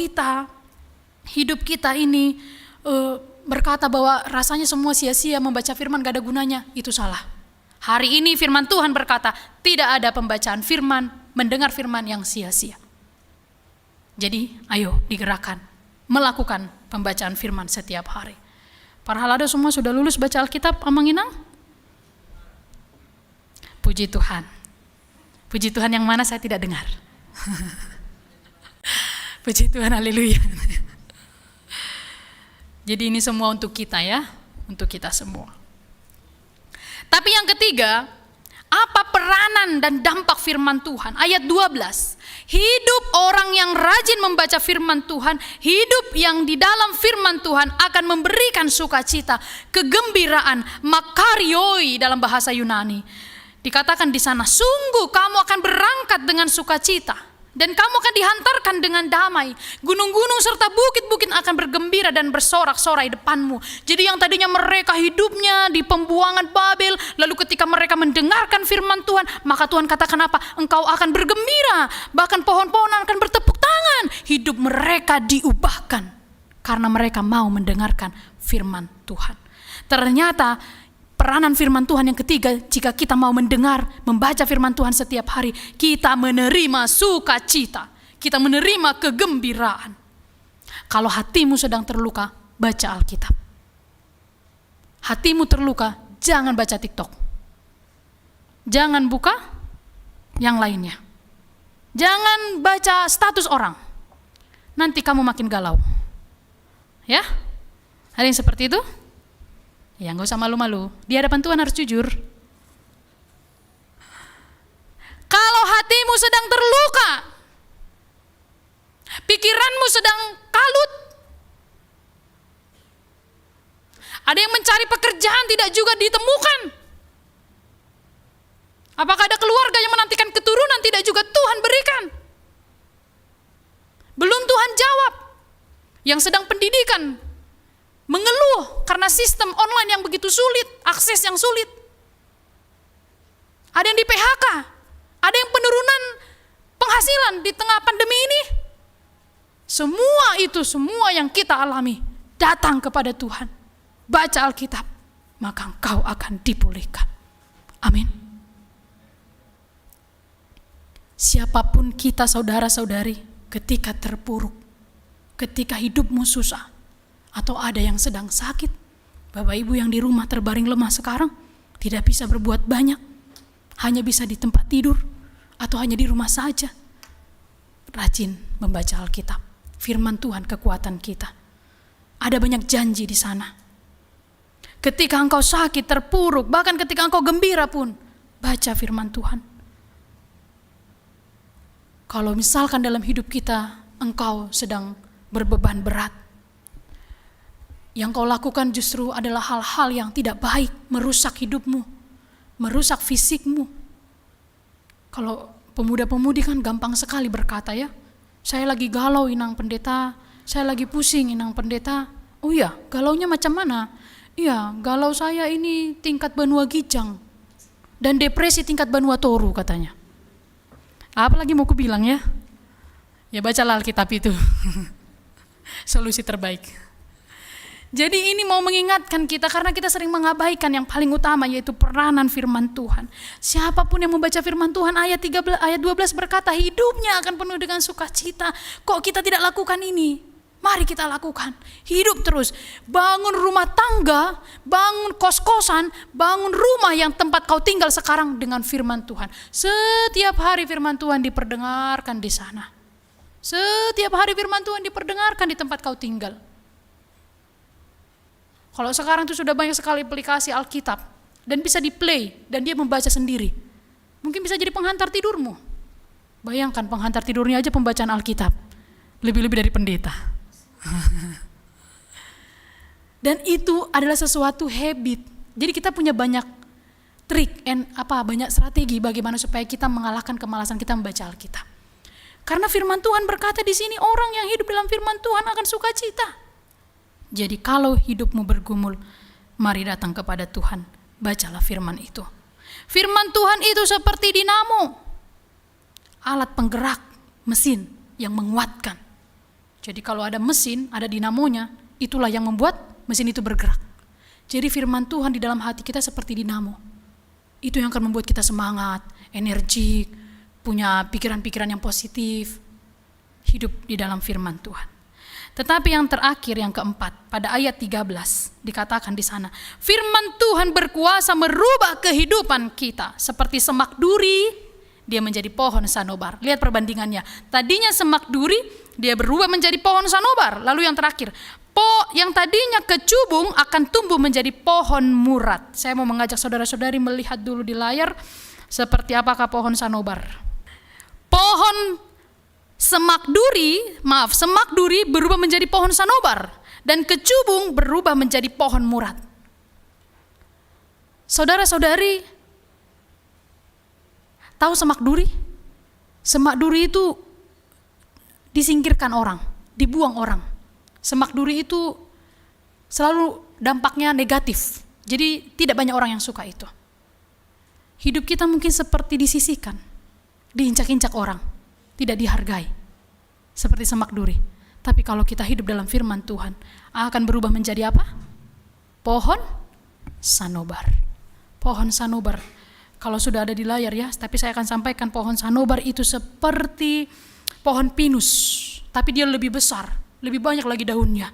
hidup kita ini berkata bahwa rasanya semua sia-sia membaca firman gak ada gunanya, itu salah. Hari ini firman Tuhan berkata, tidak ada pembacaan firman, mendengar firman yang sia-sia. Jadi ayo digerakkan, melakukan pembacaan firman setiap hari. Para halada semua sudah lulus baca Alkitab, Amang Inang? Puji Tuhan. Puji Tuhan yang mana saya tidak dengar. Puji Tuhan, haleluya. Jadi ini semua untuk kita ya, untuk kita semua. Tapi yang ketiga, apa peranan dan dampak firman Tuhan? Ayat 12. Hidup orang yang rajin membaca firman Tuhan, hidup yang di dalam firman Tuhan akan memberikan sukacita, kegembiraan, makarioi dalam bahasa Yunani. Dikatakan di sana, sungguh kamu akan berangkat dengan sukacita dan kamu akan dihantarkan dengan damai. Gunung-gunung serta bukit-bukit akan bergembira dan bersorak-sorai depanmu. Jadi yang tadinya mereka hidupnya di pembuangan Babel, lalu ketika mereka mendengarkan firman Tuhan, maka Tuhan katakan apa? Engkau akan bergembira, bahkan pohon-pohon akan bertepuk tangan. Hidup mereka diubahkan karena mereka mau mendengarkan firman Tuhan. Ternyata peranan firman Tuhan yang ketiga, jika kita mau mendengar, membaca firman Tuhan setiap hari, kita menerima sukacita, kita menerima kegembiraan. Kalau hatimu sedang terluka, baca Alkitab. Hatimu terluka, jangan baca TikTok. Jangan buka yang lainnya. Jangan baca status orang. Nanti kamu makin galau. Ya? Ada yang seperti itu? Ya, gak usah malu-malu. Di hadapan Tuhan harus jujur. Kalau hatimu sedang terluka, pikiranmu sedang kalut, ada yang mencari pekerjaan tidak juga ditemukan, apakah ada keluarga yang menantikan keturunan tidak juga Tuhan berikan, belum Tuhan jawab, yang sedang pendidikan mengeluh karena sistem online yang begitu sulit, akses yang sulit. Ada yang di PHK, ada yang penurunan penghasilan di tengah pandemi ini. Semua itu, semua yang kita alami, datang kepada Tuhan. Baca Alkitab, maka engkau akan dipulihkan. Amin. Siapapun kita saudara-saudari, ketika terpuruk, ketika hidupmu susah, atau ada yang sedang sakit, Bapak Ibu yang di rumah terbaring lemah sekarang, tidak bisa berbuat banyak, hanya bisa di tempat tidur, atau hanya di rumah saja. Rajin membaca Alkitab, firman Tuhan kekuatan kita. Ada banyak janji di sana. Ketika engkau sakit, terpuruk, bahkan ketika engkau gembira pun, baca firman Tuhan. Kalau misalkan dalam hidup kita, engkau sedang berbeban berat, yang kau lakukan justru adalah hal-hal yang tidak baik, merusak hidupmu, merusak fisikmu. Kalau pemuda-pemudi kan gampang sekali berkata ya, saya lagi galau Inang Pendeta, saya lagi pusing Inang Pendeta. Oh iya, galaunya macam mana? Iya, galau saya ini tingkat benua gijang dan depresi tingkat benua toru katanya. Apalagi mau ku bilang ya? Ya bacalah Alkitab itu. Solusi terbaik. Jadi ini mau mengingatkan kita karena kita sering mengabaikan yang paling utama, yaitu peranan firman Tuhan. Siapapun yang membaca firman Tuhan, ayat 12 berkata hidupnya akan penuh dengan sukacita. Kok kita tidak lakukan ini? Mari kita lakukan. Hidup terus. Bangun rumah tangga, bangun kos-kosan, bangun rumah yang tempat kau tinggal sekarang dengan firman Tuhan. Setiap hari firman Tuhan diperdengarkan di sana. Setiap hari firman Tuhan diperdengarkan di tempat kau tinggal. Kalau sekarang itu sudah banyak sekali aplikasi Alkitab dan bisa di-play dan dia membaca sendiri. Mungkin bisa jadi penghantar tidurmu. Bayangkan penghantar tidurnya aja pembacaan Alkitab. Lebih-lebih dari pendeta. Dan itu adalah sesuatu habit. Jadi kita punya banyak trik banyak strategi bagaimana supaya kita mengalahkan kemalasan kita membaca Alkitab. Karena firman Tuhan berkata di sini orang yang hidup dalam firman Tuhan akan sukacita. Jadi kalau hidupmu bergumul, mari datang kepada Tuhan, bacalah firman itu. Firman Tuhan itu seperti dinamo, alat penggerak mesin yang menguatkan. Jadi kalau ada mesin, ada dinamonya, itulah yang membuat mesin itu bergerak. Jadi firman Tuhan di dalam hati kita seperti dinamo. Itu yang akan membuat kita semangat, energik, punya pikiran-pikiran yang positif, hidup di dalam firman Tuhan. Tetapi yang terakhir, yang keempat, pada ayat 13 dikatakan di sana, firman Tuhan berkuasa merubah kehidupan kita seperti semak duri, dia menjadi pohon sanobar. Lihat perbandingannya. Tadinya semak duri, dia berubah menjadi pohon sanobar. Lalu yang terakhir, yang tadinya kecubung akan tumbuh menjadi pohon murad. Saya mau mengajak saudara-saudari melihat dulu di layar seperti apakah pohon sanobar. Semak duri berubah menjadi pohon sanobar, dan kecubung berubah menjadi pohon murad. Saudara-saudari, tahu semak duri? Semak duri itu disingkirkan orang, dibuang orang. Semak duri itu selalu dampaknya negatif. Jadi tidak banyak orang yang suka itu. Hidup kita mungkin seperti disisihkan, diinjak-injak orang, tidak dihargai, seperti semak duri. Tapi kalau kita hidup dalam firman Tuhan, akan berubah menjadi apa? Pohon sanobar. Pohon sanobar. Kalau sudah ada di layar ya, tapi saya akan sampaikan pohon sanobar itu seperti pohon pinus, tapi dia lebih besar, lebih banyak lagi daunnya.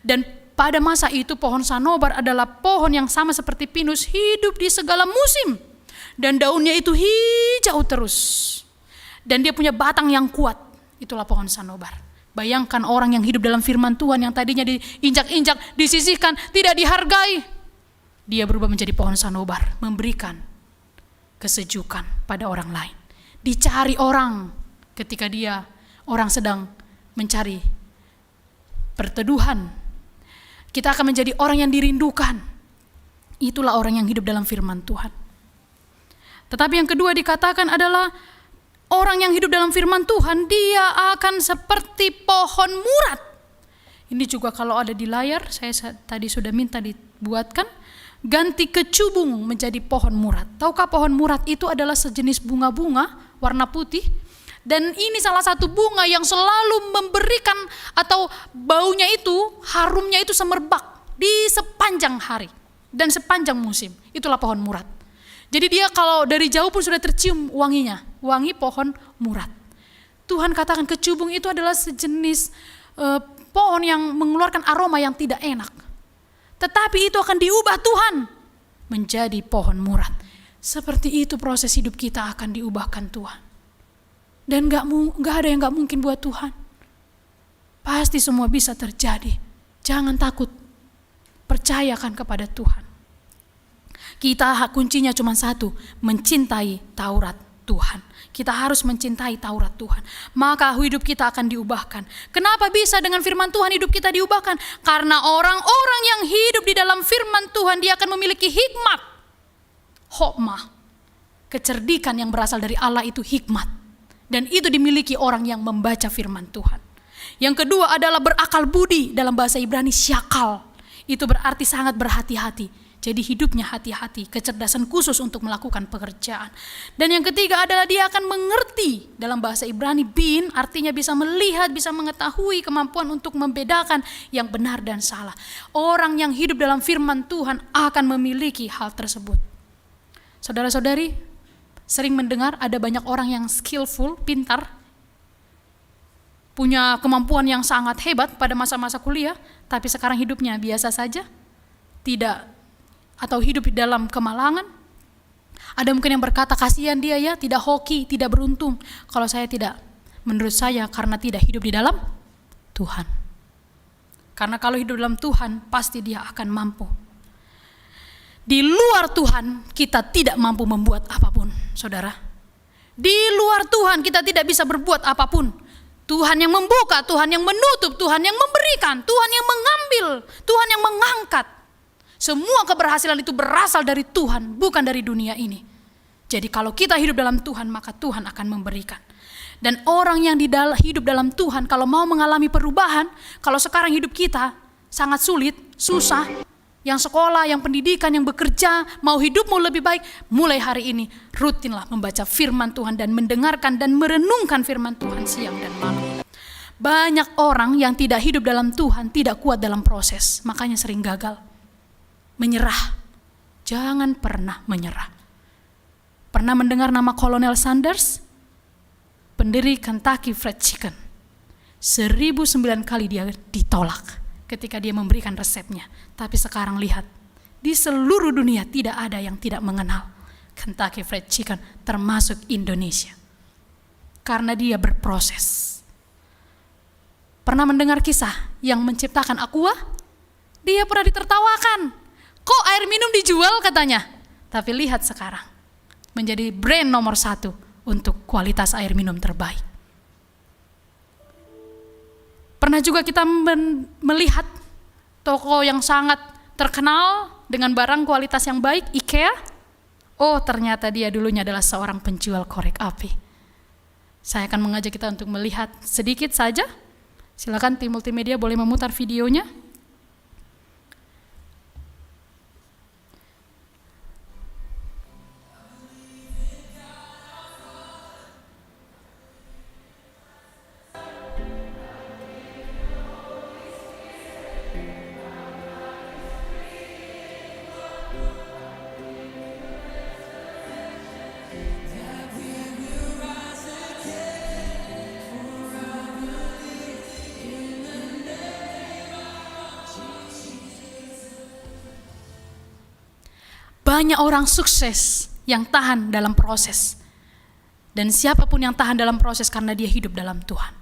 Dan pada masa itu pohon sanobar adalah pohon yang sama seperti pinus, hidup di segala musim. Dan daunnya itu hijau terus. Dan dia punya batang yang kuat. Itulah pohon sanobar. Bayangkan orang yang hidup dalam firman Tuhan yang tadinya diinjak-injak, disisihkan, tidak dihargai. Dia berubah menjadi pohon sanobar, memberikan kesejukan pada orang lain. Dicari orang ketika orang sedang mencari perteduhan. Kita akan menjadi orang yang dirindukan. Itulah orang yang hidup dalam firman Tuhan. Tetapi yang kedua dikatakan adalah orang yang hidup dalam firman Tuhan, dia akan seperti pohon murad. Ini juga kalau ada di layar, saya tadi sudah minta dibuatkan, ganti kecubung menjadi pohon murad. Tahukah pohon murad itu adalah sejenis bunga-bunga warna putih, dan ini salah satu bunga yang selalu memberikan atau baunya itu, harumnya itu semerbak di sepanjang hari dan sepanjang musim. Itulah pohon murad. Jadi dia kalau dari jauh pun sudah tercium wanginya, wangi pohon murad. Tuhan katakan kecubung itu adalah sejenis pohon yang mengeluarkan aroma yang tidak enak. Tetapi itu akan diubah Tuhan menjadi pohon murad. Seperti itu proses hidup kita akan diubahkan Tuhan. Dan gak ada yang gak mungkin buat Tuhan. Pasti semua bisa terjadi. Jangan takut, percayakan kepada Tuhan. Kuncinya cuma satu, mencintai Taurat Tuhan. Kita harus mencintai Taurat Tuhan. Maka hidup kita akan diubahkan. Kenapa bisa dengan firman Tuhan hidup kita diubahkan? Karena orang-orang yang hidup di dalam firman Tuhan, dia akan memiliki hikmat. Hokmah. Kecerdikan yang berasal dari Allah itu hikmat. Dan itu dimiliki orang yang membaca firman Tuhan. Yang kedua adalah berakal budi, dalam bahasa Ibrani syakal. Itu berarti sangat berhati-hati. Jadi hidupnya hati-hati, kecerdasan khusus untuk melakukan pekerjaan. Dan yang ketiga adalah dia akan mengerti, dalam bahasa Ibrani bin, artinya bisa melihat, bisa mengetahui, kemampuan untuk membedakan yang benar dan salah. Orang yang hidup dalam firman Tuhan akan memiliki hal tersebut. Saudara-saudari, sering mendengar ada banyak orang yang skillful, pintar, punya kemampuan yang sangat hebat pada masa-masa kuliah, tapi sekarang hidupnya biasa saja, atau hidup di dalam kemalangan. Ada mungkin yang berkata, kasihan dia ya, tidak hoki, tidak beruntung. Kalau saya tidak, menurut saya karena tidak hidup di dalam Tuhan. Karena kalau hidup dalam Tuhan, pasti dia akan mampu. Di luar Tuhan, kita tidak mampu membuat apapun, saudara. Di luar Tuhan, kita tidak bisa berbuat apapun. Tuhan yang membuka, Tuhan yang menutup, Tuhan yang memberikan, Tuhan yang mengambil, Tuhan yang mengangkat. Semua keberhasilan itu berasal dari Tuhan, bukan dari dunia ini. Jadi kalau kita hidup dalam Tuhan, maka Tuhan akan memberikan. Dan orang yang hidup dalam Tuhan, kalau mau mengalami perubahan, kalau sekarang hidup kita sangat sulit, susah, yang sekolah, yang pendidikan, yang bekerja, mau hidupmu lebih baik, mulai hari ini rutinlah membaca firman Tuhan dan mendengarkan dan merenungkan firman Tuhan siang dan malam. Banyak orang yang tidak hidup dalam Tuhan, tidak kuat dalam proses, makanya sering gagal. Menyerah. Jangan pernah menyerah. Pernah mendengar nama Kolonel Sanders? Pendiri Kentucky Fried Chicken. 1009 kali dia ditolak ketika dia memberikan resepnya. Tapi sekarang lihat, di seluruh dunia tidak ada yang tidak mengenal Kentucky Fried Chicken, termasuk Indonesia. Karena dia berproses. Pernah mendengar kisah yang menciptakan Aqua? Dia pernah ditertawakan. Kok air minum dijual katanya? Tapi lihat sekarang, menjadi brand nomor 1 untuk kualitas air minum terbaik. Pernah juga kita melihat toko yang sangat terkenal dengan barang kualitas yang baik, IKEA. Oh, ternyata dia dulunya adalah seorang penjual korek api. Saya akan mengajak kita untuk melihat sedikit saja. Silakan tim multimedia boleh memutar videonya. Banyak orang sukses yang tahan dalam proses. Dan siapapun yang tahan dalam proses karena dia hidup dalam Tuhan.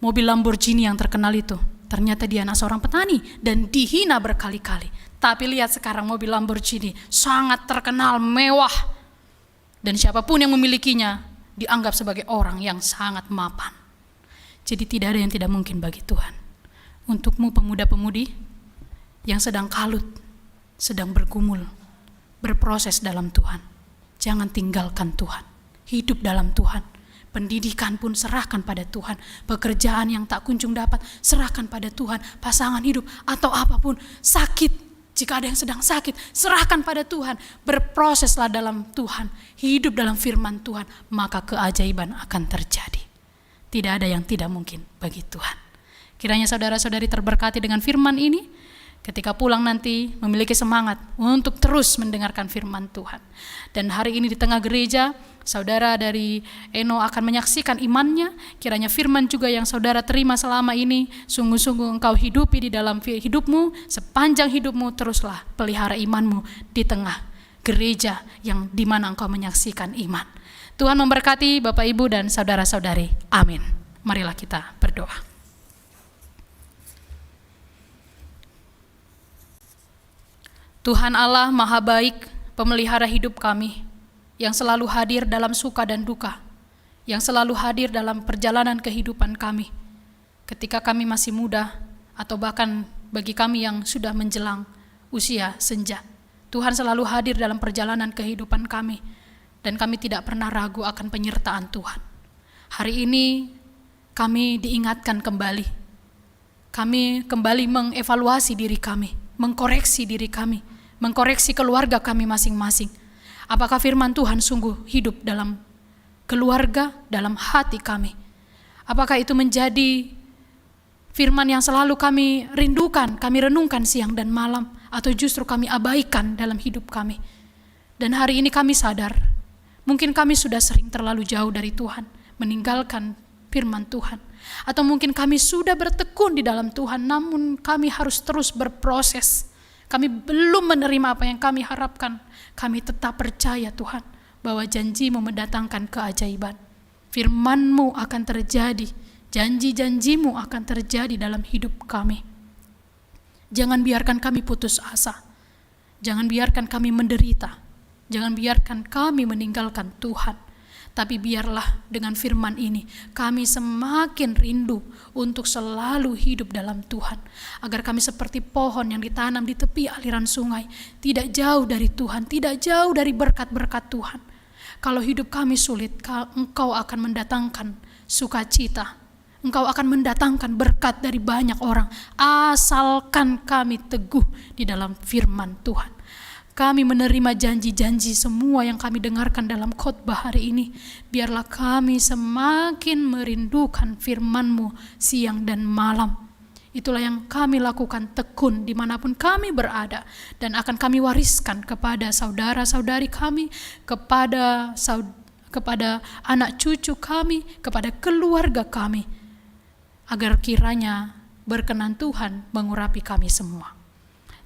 Mobil Lamborghini yang terkenal itu, ternyata dia anak seorang petani dan dihina berkali-kali. Tapi lihat sekarang mobil Lamborghini sangat terkenal, mewah. Dan siapapun yang memilikinya dianggap sebagai orang yang sangat mapan. Jadi tidak ada yang tidak mungkin bagi Tuhan. Untukmu pemuda-pemudi yang sedang kalut, sedang bergumul, berproses dalam Tuhan. Jangan tinggalkan Tuhan. Hidup dalam Tuhan. Pendidikan pun serahkan pada Tuhan. Pekerjaan yang tak kunjung dapat, serahkan pada Tuhan. Pasangan hidup atau apapun, sakit, jika ada yang sedang sakit, serahkan pada Tuhan. Berproseslah dalam Tuhan. Hidup dalam firman Tuhan, maka keajaiban akan terjadi. Tidak ada yang tidak mungkin bagi Tuhan. Kiranya saudara-saudari terberkati dengan firman ini. Ketika pulang nanti memiliki semangat untuk terus mendengarkan firman Tuhan. Dan hari ini di tengah gereja, saudara dari Eno akan menyaksikan imannya. Kiranya firman juga yang saudara terima selama ini, sungguh-sungguh engkau hidupi di dalam hidupmu. Sepanjang hidupmu teruslah pelihara imanmu di tengah gereja yang dimana engkau menyaksikan iman. Tuhan memberkati Bapak Ibu dan saudara-saudari. Amin. Marilah kita berdoa. Tuhan Allah Maha Baik, pemelihara hidup kami, yang selalu hadir dalam suka dan duka, yang selalu hadir dalam perjalanan kehidupan kami, ketika kami masih muda, atau bahkan bagi kami yang sudah menjelang usia senja. Tuhan selalu hadir dalam perjalanan kehidupan kami, dan kami tidak pernah ragu akan penyertaan Tuhan. Hari ini kami diingatkan kembali, kami kembali mengevaluasi diri kami, mengkoreksi diri kami, mengkoreksi keluarga kami masing-masing. Apakah firman Tuhan sungguh hidup dalam keluarga, dalam hati kami? Apakah itu menjadi firman yang selalu kami rindukan, kami renungkan siang dan malam, atau justru kami abaikan dalam hidup kami? Dan hari ini kami sadar, mungkin kami sudah sering terlalu jauh dari Tuhan, meninggalkan firman Tuhan. Atau mungkin kami sudah bertekun di dalam Tuhan, namun kami harus terus berproses. Kami belum menerima apa yang kami harapkan. Kami tetap percaya Tuhan bahwa janji-Mu mendatangkan keajaiban. Firman-Mu akan terjadi. Janji-janji-Mu akan terjadi dalam hidup kami. Jangan biarkan kami putus asa. Jangan biarkan kami menderita. Jangan biarkan kami meninggalkan Tuhan. Tapi biarlah dengan firman ini kami semakin rindu untuk selalu hidup dalam Tuhan. Agar kami seperti pohon yang ditanam di tepi aliran sungai. Tidak jauh dari Tuhan, tidak jauh dari berkat-berkat Tuhan. Kalau hidup kami sulit, Engkau akan mendatangkan sukacita. Engkau akan mendatangkan berkat dari banyak orang. Asalkan kami teguh di dalam firman Tuhan. Kami menerima janji-janji semua yang kami dengarkan dalam khotbah hari ini. Biarlah kami semakin merindukan firman-Mu siang dan malam. Itulah yang kami lakukan tekun dimanapun kami berada, dan akan kami wariskan kepada saudara-saudari kami, kepada anak cucu kami, kepada keluarga kami, agar kiranya berkenan Tuhan mengurapi kami semua.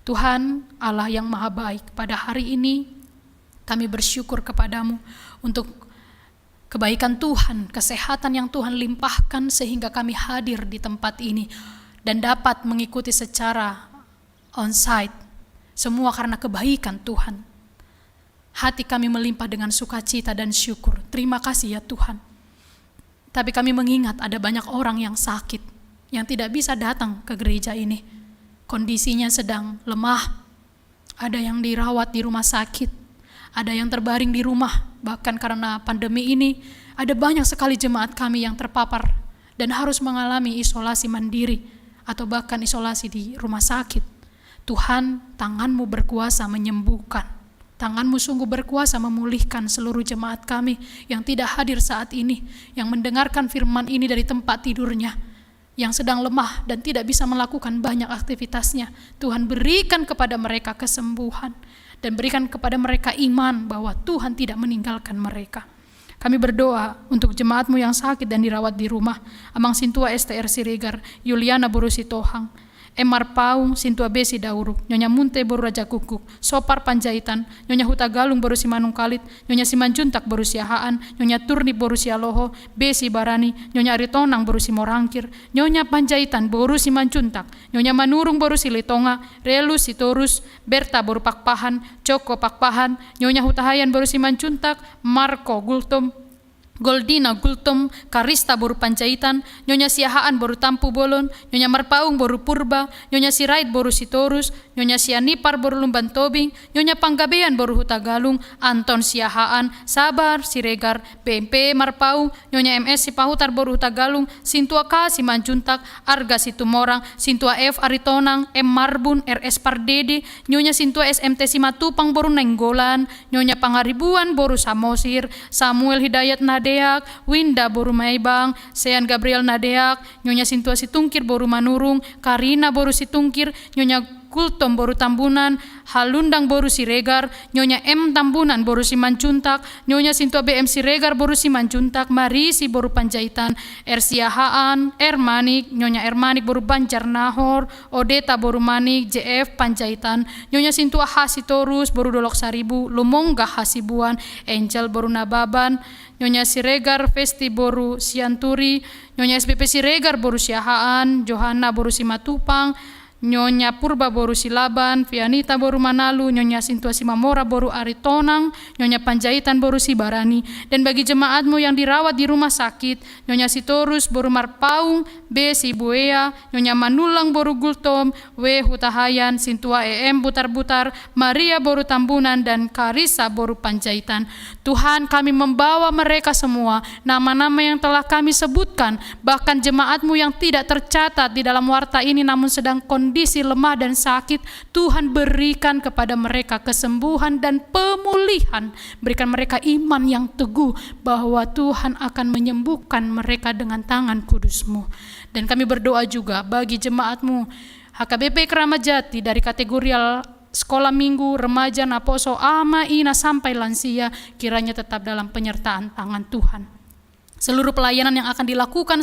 Tuhan Allah yang maha baik, pada hari ini kami bersyukur kepadamu untuk kebaikan Tuhan, kesehatan yang Tuhan limpahkan sehingga kami hadir di tempat ini dan dapat mengikuti secara on-site. Semua karena kebaikan Tuhan. Hati kami melimpah dengan sukacita dan syukur. Terima kasih ya Tuhan. Tapi kami mengingat ada banyak orang yang sakit, yang tidak bisa datang ke gereja ini. Kondisinya sedang lemah. Ada yang dirawat di rumah sakit. Ada yang terbaring di rumah. Bahkan karena pandemi ini, ada banyak sekali jemaat kami yang terpapar dan harus mengalami isolasi mandiri atau bahkan isolasi di rumah sakit. Tuhan, tangan-Mu berkuasa menyembuhkan. Tangan-Mu sungguh berkuasa memulihkan seluruh jemaat kami yang tidak hadir saat ini, yang mendengarkan firman ini dari tempat tidurnya, yang sedang lemah dan tidak bisa melakukan banyak aktivitasnya. Tuhan, berikan kepada mereka kesembuhan dan berikan kepada mereka iman bahwa Tuhan tidak meninggalkan mereka. Kami berdoa untuk jemaat-Mu yang sakit dan dirawat di rumah. Amang Sintua STR Siregar, Yuliana Borusi Tohang, Emar Paung, Sintua Besi Dauruk, Nyonya Munte Boru Raja Kukuk, Sopar Panjaitan, Nyonya Huta Galung Borusi Manung Kalit, Nyonya Simanjuntak Borusi Haan, Nyonya Turni Borusi Aloho, Besi Barani, Nyonya Aritonang Borusi Morangkir, Nyonya Panjaitan Borusi Manjuntak, Nyonya Manurung Borusi Litonga, Relus Sitorus, Berta Boru Pakpahan, Joko Pakpahan, Nyonya Hutahayan Borusi Manjuntak, Marco Gultom, Goldina Gultom, Karista Boru Panjaitan, Nyonya Siahaan Boru Tampu Bolon, Nyonya Marpaung Boru Purba, Nyonya Sirait Boru Sitorus, Nyonya Sianipar Boru Lumban Tobing, Nyonya Panggabean Boru Huta Galung, Anton Siahaan, Sabar Siregar, PMP Marpaung, Nyonya MS Sipahutar Boru Huta Galung, Sintua K Simanjuntak, Arga Situmorang, Sintua F Aritonang, M Marbun, RS Pardede, Nyonya Sintua SMT Simatupang Boru Nenggolan, Nyonya Pangaribuan Boru Samosir, Samuel Hidayat Nadeak, Winda Boru Maibang, Sean Gabriel Nadeak, Nyonya Sintua Situngkir Boru Manurung, Karina Boru Situngkir, Nyonya Kultom Boru Tambunan, Halundang Boru Siregar, Nyonya M Tambunan Boru Simanjuntak, Nyonya Sintua BM Siregar Boru Simanjuntak, Marisi Boru Panjaitan, Ersiahaan, Ermanik, Nyonya Ermanik Boru Banjar Nahor, Odeta Boru Manik, JF Panjaitan, Nyonya Sintua Hasitorus Boru Dolok Saribu, Lumongga Hasibuan, Angel Boru Nababan, Nyonya Siregar Festi Boru Sianturi, Nyonya SPP Siregar Boru Siahaan, Johanna Boru Simatupang, Nyonya Purba Boru Silaban, Vianita Boru Manalu, Nyonya Sintua Simamora Boru Aritonang, Nyonya Panjaitan Boru Sibarani. Dan bagi jemaat-Mu yang dirawat di rumah sakit, Nyonya Sitorus Boru Marpaung, B Sibuea, Nyonya Manulang Boru Gultom, W Hutahayan, Sintua EM Butar-Butar, Maria Boru Tambunan, dan Karisa Boru Panjaitan. Tuhan, kami membawa mereka semua, nama-nama yang telah kami sebutkan, bahkan jemaat-Mu yang tidak tercatat di dalam warta ini namun sedang kondisi lemah dan sakit, Tuhan berikan kepada mereka kesembuhan dan pemulihan. Berikan mereka iman yang teguh bahwa Tuhan akan menyembuhkan mereka dengan tangan kudus-Mu. Dan kami berdoa juga bagi jemaat-Mu HKBP Keramat Jati dari kategori sekolah minggu, remaja, naposo, ama, ina, sampai lansia, kiranya tetap dalam penyertaan tangan Tuhan. Seluruh pelayanan yang akan dilakukan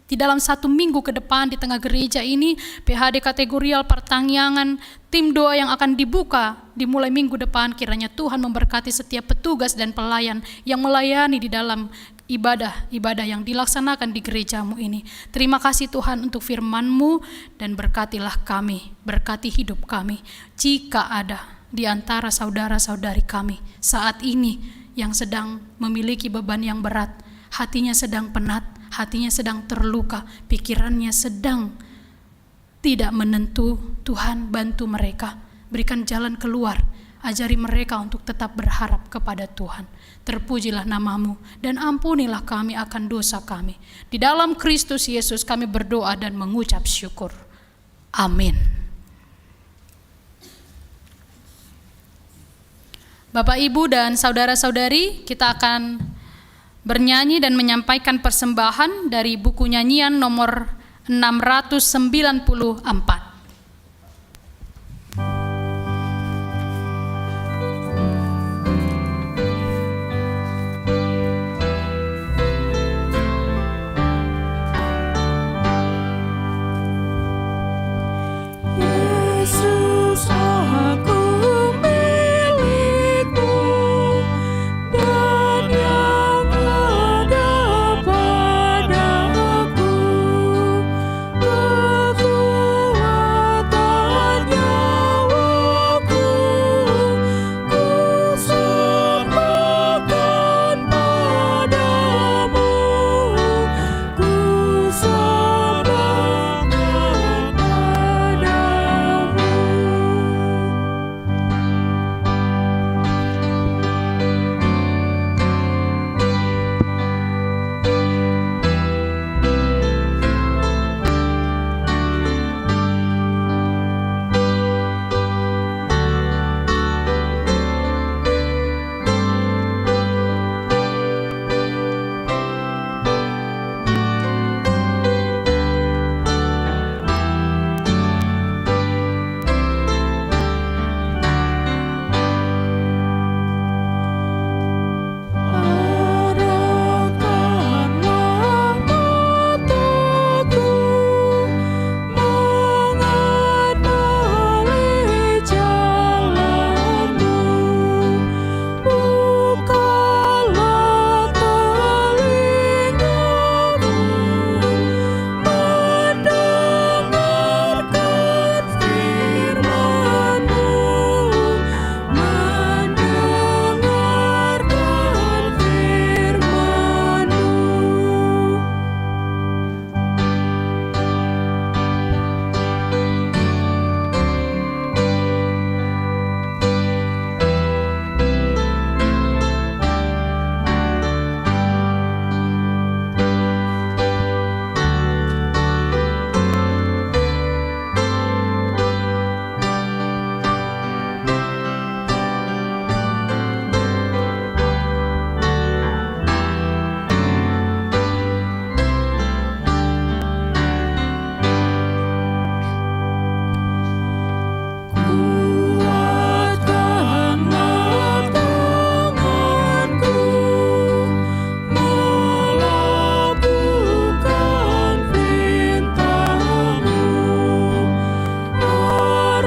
di dalam 1 minggu ke depan di tengah gereja ini, PHD kategorial pertangyangan, tim doa yang akan dibuka dimulai minggu depan, kiranya Tuhan memberkati setiap petugas dan pelayan yang melayani di dalam ibadah yang dilaksanakan di gereja-Mu ini. Terima kasih Tuhan untuk firman-Mu, dan berkatilah kami, berkati hidup kami. Jika ada di antara saudara-saudari kami saat ini yang sedang memiliki beban yang berat, hatinya sedang penat, hatinya sedang terluka, pikirannya sedang tidak menentu, Tuhan bantu mereka, berikan jalan keluar, ajari mereka untuk tetap berharap kepada Tuhan. Terpujilah nama-Mu dan ampunilah kami akan dosa kami. Di dalam Kristus Yesus kami berdoa dan mengucap syukur. Amin. Bapak, Ibu, dan saudara-saudari, kita akan bernyanyi dan menyampaikan persembahan dari buku nyanyian nomor 694. Yesus, aku milikmu, dan yang ada padaku, kekuatan nyawaku, ku serahkan padamu, ku serahkan padamu. Arahkanlah mataku mengenali jalanmu, bukalah telingaku mendengarkan firman-Mu, mendengarkan firman-Mu. Kuatkanlah tanganku melakukan perintah-Mu,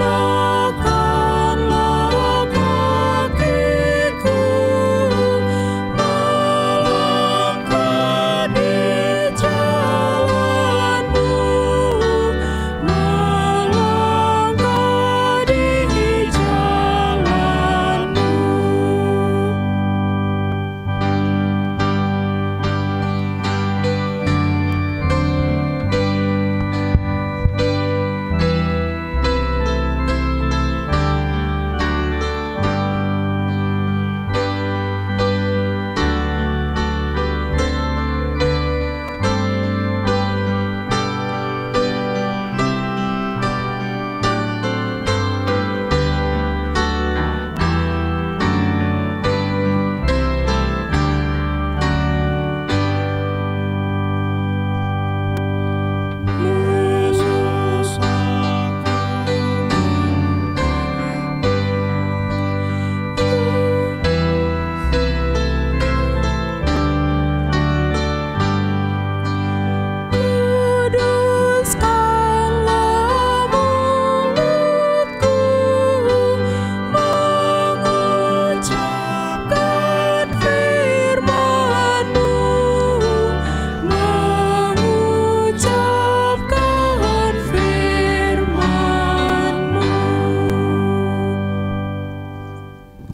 arahkanlah kakiku melangkah di jalan-Mu, melangkah di jalan-Mu. Yesus, kuduskanlah mulutku mengucapkan firman-Mu, mengucapkan firman-Mu.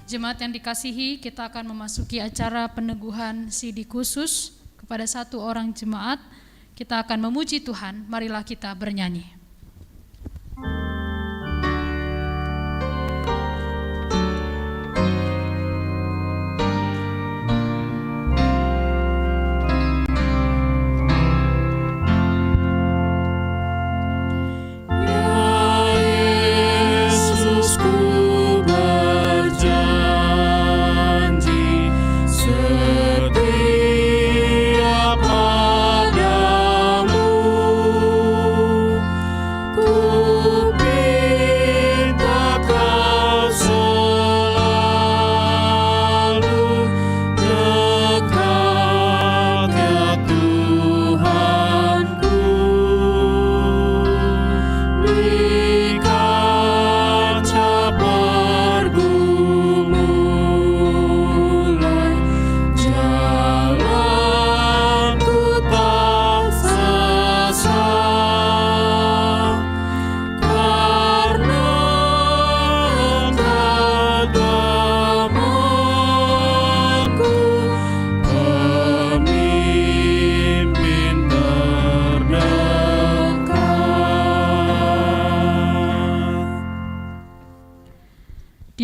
Jemaat yang dikasihi, kita akan memasuki acara peneguhan sidi khusus kepada satu orang jemaat. Kita akan memuji Tuhan, marilah kita bernyanyi. Setia padamu.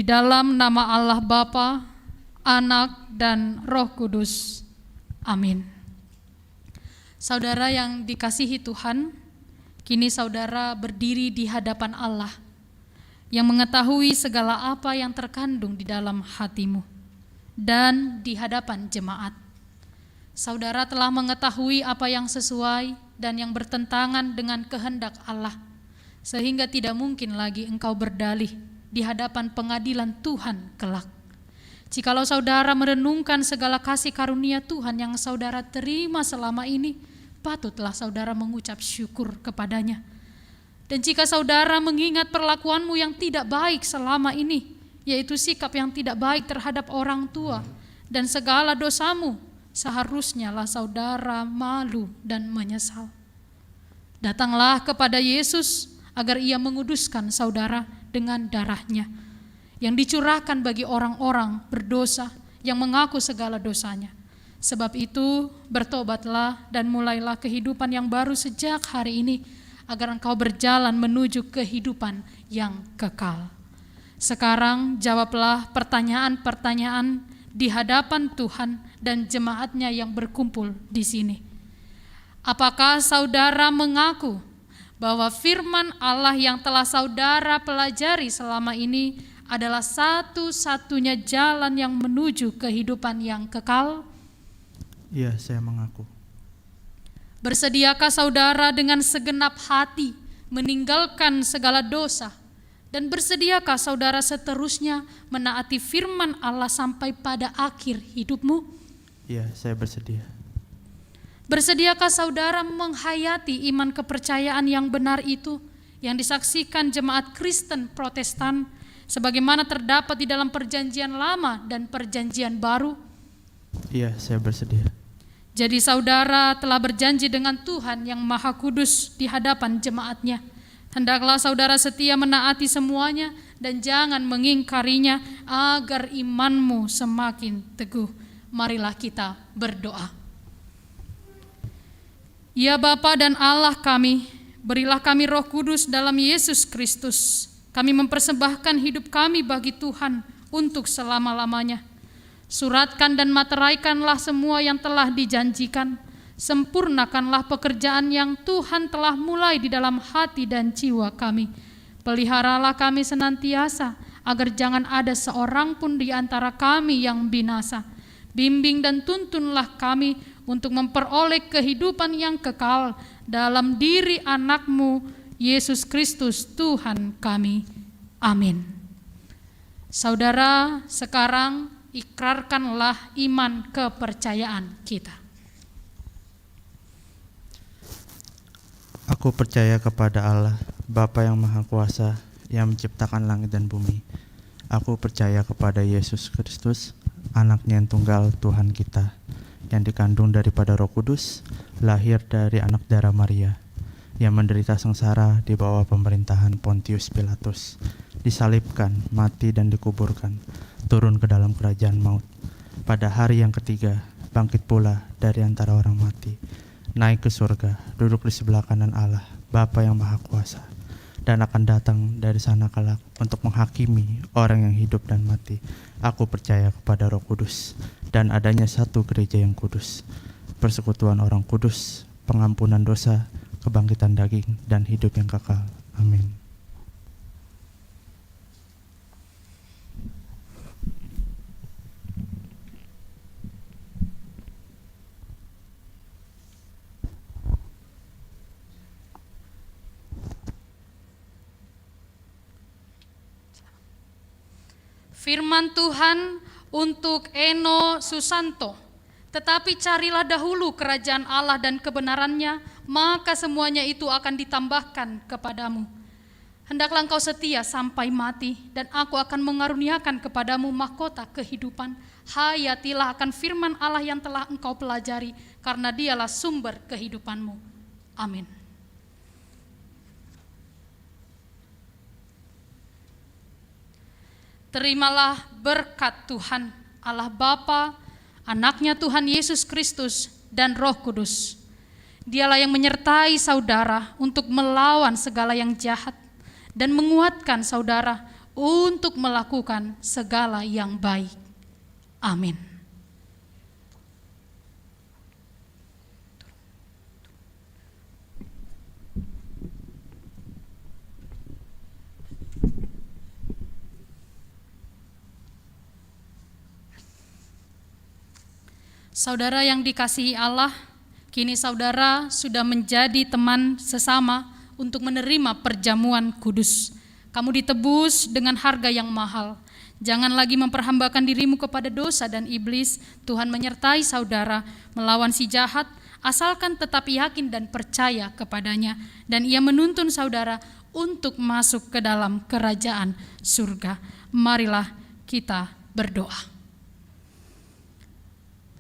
dalam nama Allah Bapa, Anak, dan Roh Kudus. Amin. Saudara yang dikasihi Tuhan, kini saudara berdiri di hadapan Allah yang mengetahui segala apa yang terkandung di dalam hatimu dan di hadapan jemaat. Saudara telah mengetahui apa yang sesuai dan yang bertentangan dengan kehendak Allah, sehingga tidak mungkin lagi engkau berdalih di hadapan pengadilan Tuhan kelak. Jikalau saudara merenungkan segala kasih karunia Tuhan yang saudara terima selama ini, patutlah saudara mengucap syukur kepadanya. Dan jika saudara mengingat perlakuanmu yang tidak baik selama ini, yaitu sikap yang tidak baik terhadap orang tua dan segala dosamu, seharusnya lah saudara malu dan menyesal. Datanglah kepada Yesus agar ia menguduskan saudara dengan darahnya yang dicurahkan bagi orang-orang berdosa yang mengaku segala dosanya. Sebab itu bertobatlah dan mulailah kehidupan yang baru sejak hari ini, agar engkau berjalan menuju kehidupan yang kekal. Sekarang jawablah pertanyaan-pertanyaan di hadapan Tuhan dan jemaatnya yang berkumpul di sini. Apakah saudara mengaku bahwa firman Allah yang telah saudara pelajari selama ini adalah satu-satunya jalan yang menuju kehidupan yang kekal? Iya, saya mengaku. Bersediakah saudara dengan segenap hati meninggalkan segala dosa? Dan bersediakah saudara seterusnya menaati firman Allah sampai pada akhir hidupmu? Iya, saya bersedia. Bersediakah saudara menghayati iman kepercayaan yang benar itu yang disaksikan jemaat Kristen Protestan sebagaimana terdapat di dalam perjanjian lama dan perjanjian baru? Iya, saya bersedia. Jadi saudara telah berjanji dengan Tuhan yang Maha Kudus di hadapan jemaatnya. Hendaklah saudara setia menaati semuanya dan jangan mengingkarinya agar imanmu semakin teguh. Marilah kita berdoa. Ya Bapa dan Allah kami, berilah kami Roh Kudus dalam Yesus Kristus. Kami mempersembahkan hidup kami bagi Tuhan untuk selama-lamanya. Suratkan dan materaikanlah semua yang telah dijanjikan. Sempurnakanlah pekerjaan yang Tuhan telah mulai di dalam hati dan jiwa kami. Peliharalah kami senantiasa, agar jangan ada seorang pun di antara kami yang binasa. Bimbing dan tuntunlah kami untuk memperoleh kehidupan yang kekal dalam diri anak-Mu, Yesus Kristus Tuhan kami. Amin. Saudara, sekarang ikrarkanlah iman kepercayaan kita. Aku percaya kepada Allah, Bapa yang Maha Kuasa, yang menciptakan langit dan bumi. Aku percaya kepada Yesus Kristus, Anaknya yang tunggal Tuhan kita, yang dikandung daripada Roh Kudus, lahir dari anak darah Maria, yang menderita sengsara di bawah pemerintahan Pontius Pilatus, disalibkan, mati dan dikuburkan, turun ke dalam kerajaan maut. Pada hari yang ketiga, bangkit pula dari antara orang mati, naik ke surga, duduk di sebelah kanan Allah, Bapa yang Maha Kuasa, dan akan datang dari sana kelak untuk menghakimi orang yang hidup dan mati. Aku percaya kepada Roh Kudus dan adanya satu gereja yang kudus, persekutuan orang kudus, pengampunan dosa, kebangkitan daging, dan hidup yang kekal. Amin. Firman Tuhan untuk Eno Susanto. Tetapi carilah dahulu kerajaan Allah dan kebenarannya, maka semuanya itu akan ditambahkan kepadamu. Hendaklah engkau setia sampai mati, dan aku akan mengaruniakan kepadamu mahkota kehidupan. Hayatilah akan firman Allah yang telah engkau pelajari, karena dialah sumber kehidupanmu. Amin. Terimalah berkat Tuhan, Allah Bapa, Anaknya Tuhan Yesus Kristus, dan Roh Kudus. Dialah yang menyertai saudara untuk melawan segala yang jahat dan menguatkan saudara untuk melakukan segala yang baik. Amin. Saudara yang dikasihi Allah, kini saudara sudah menjadi teman sesama untuk menerima perjamuan kudus. Kamu ditebus dengan harga yang mahal. Jangan lagi memperhambakan dirimu kepada dosa dan iblis. Tuhan menyertai saudara melawan si jahat, asalkan tetap yakin dan percaya kepadanya. Dan Ia menuntun saudara untuk masuk ke dalam kerajaan surga. Marilah kita berdoa.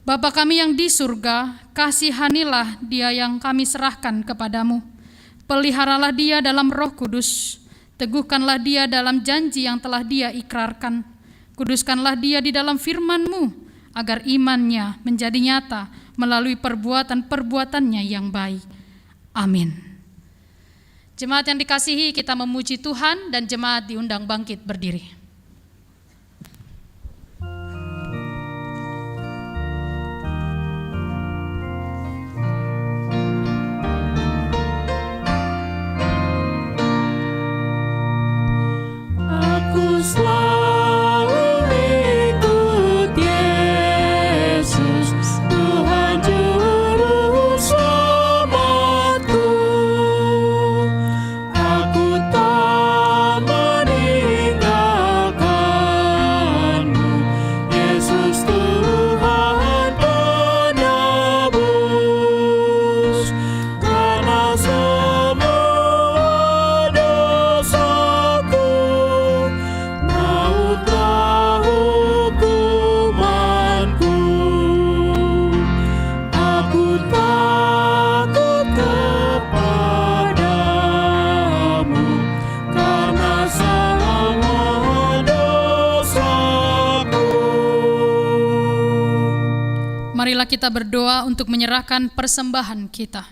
Bapa kami yang di surga, kasihanilah dia yang kami serahkan kepadamu. Peliharalah dia dalam Roh Kudus. Teguhkanlah dia dalam janji yang telah dia ikrarkan. Kuduskanlah dia di dalam firman-Mu, agar imannya menjadi nyata melalui perbuatan-perbuatannya yang baik. Amin. Jemaat yang dikasihi, kita memuji Tuhan dan jemaat diundang bangkit berdiri. Selalu ikut Yesus, Tuhan Juru Selamatku. Aku tak meninggalkanmu, Yesus Tuhan penebus. Karena semua dosaku mautlah hukumanku. Aku takut kepadamu karena semua dosaku. Marilah kita berdoa untuk menyerahkan persembahan kita.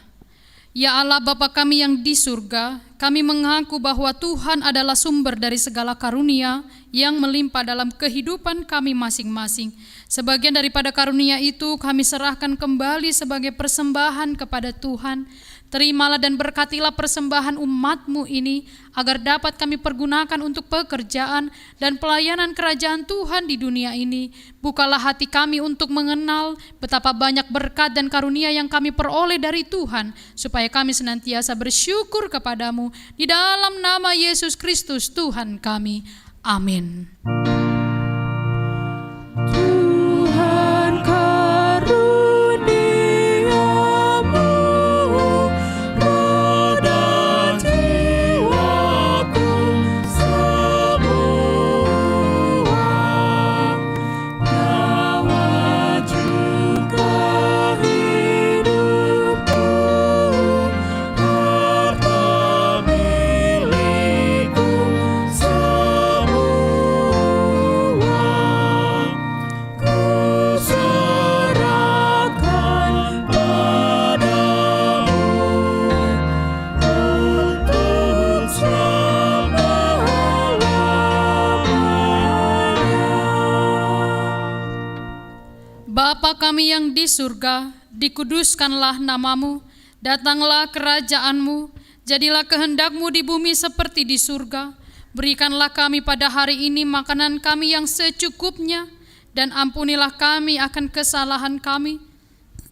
Ya Allah Bapa kami yang di surga, kami mengaku bahwa Tuhan adalah sumber dari segala karunia yang melimpah dalam kehidupan kami masing-masing. Sebagian daripada karunia itu kami serahkan kembali sebagai persembahan kepada Tuhan. Terimalah dan berkatilah persembahan umat-Mu ini, agar dapat kami pergunakan untuk pekerjaan dan pelayanan kerajaan Tuhan di dunia ini. Bukalah hati kami untuk mengenal betapa banyak berkat dan karunia yang kami peroleh dari Tuhan, supaya kami senantiasa bersyukur kepadamu. Di dalam nama Yesus Kristus Tuhan kami. Amin. Tuhan karuniamu, roh dan jiwaku semua, nyawa juga hidupku, harta milikku semua, ku serahkan padamu untuk selama-lamanya. Bapa kami yang di surga, dikuduskanlah namamu, datanglah kerajaan-Mu, jadilah kehendak-Mu di bumi seperti di surga. Berikanlah kami pada hari ini makanan kami yang secukupnya, dan ampunilah kami akan kesalahan kami,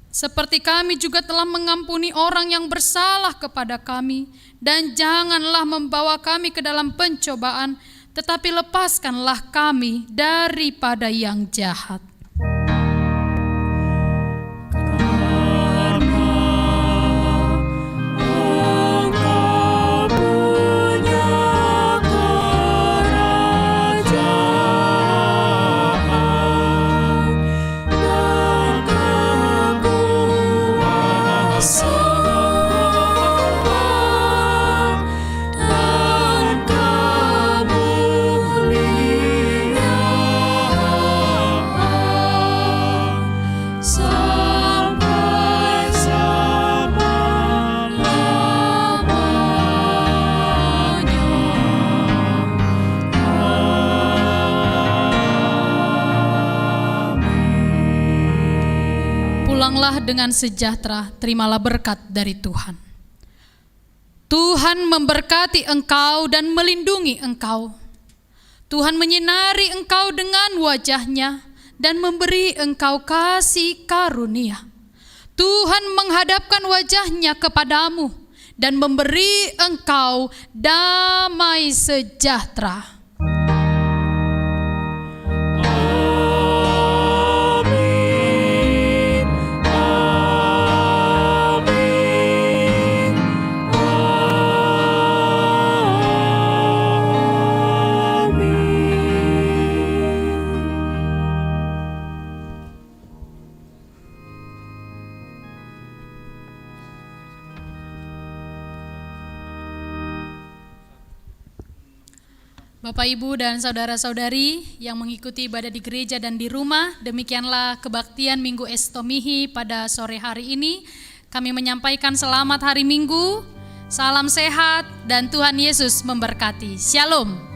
seperti kami juga telah mengampuni orang yang bersalah kepada kami. Dan janganlah membawa kami ke dalam pencobaan, tetapi lepaskanlah kami daripada yang jahat. Engkau punya kerajaan dan kekuasaan dan kemuliaan Pergilah dengan sejahtera, terimalah berkat dari Tuhan. Tuhan memberkati engkau dan melindungi engkau. Tuhan menyinari engkau dengan wajah-Nya dan memberi engkau kasih karunia. Tuhan menghadapkan wajah-Nya kepadamu dan memberi engkau damai sejahtera. Amin. Amin. Bapak, Ibu, dan saudara-saudari yang mengikuti ibadah di gereja dan di rumah, demikianlah kebaktian Minggu Estomihi pada sore hari ini. Kami menyampaikan selamat hari Minggu, salam sehat, dan Tuhan Yesus memberkati. Shalom.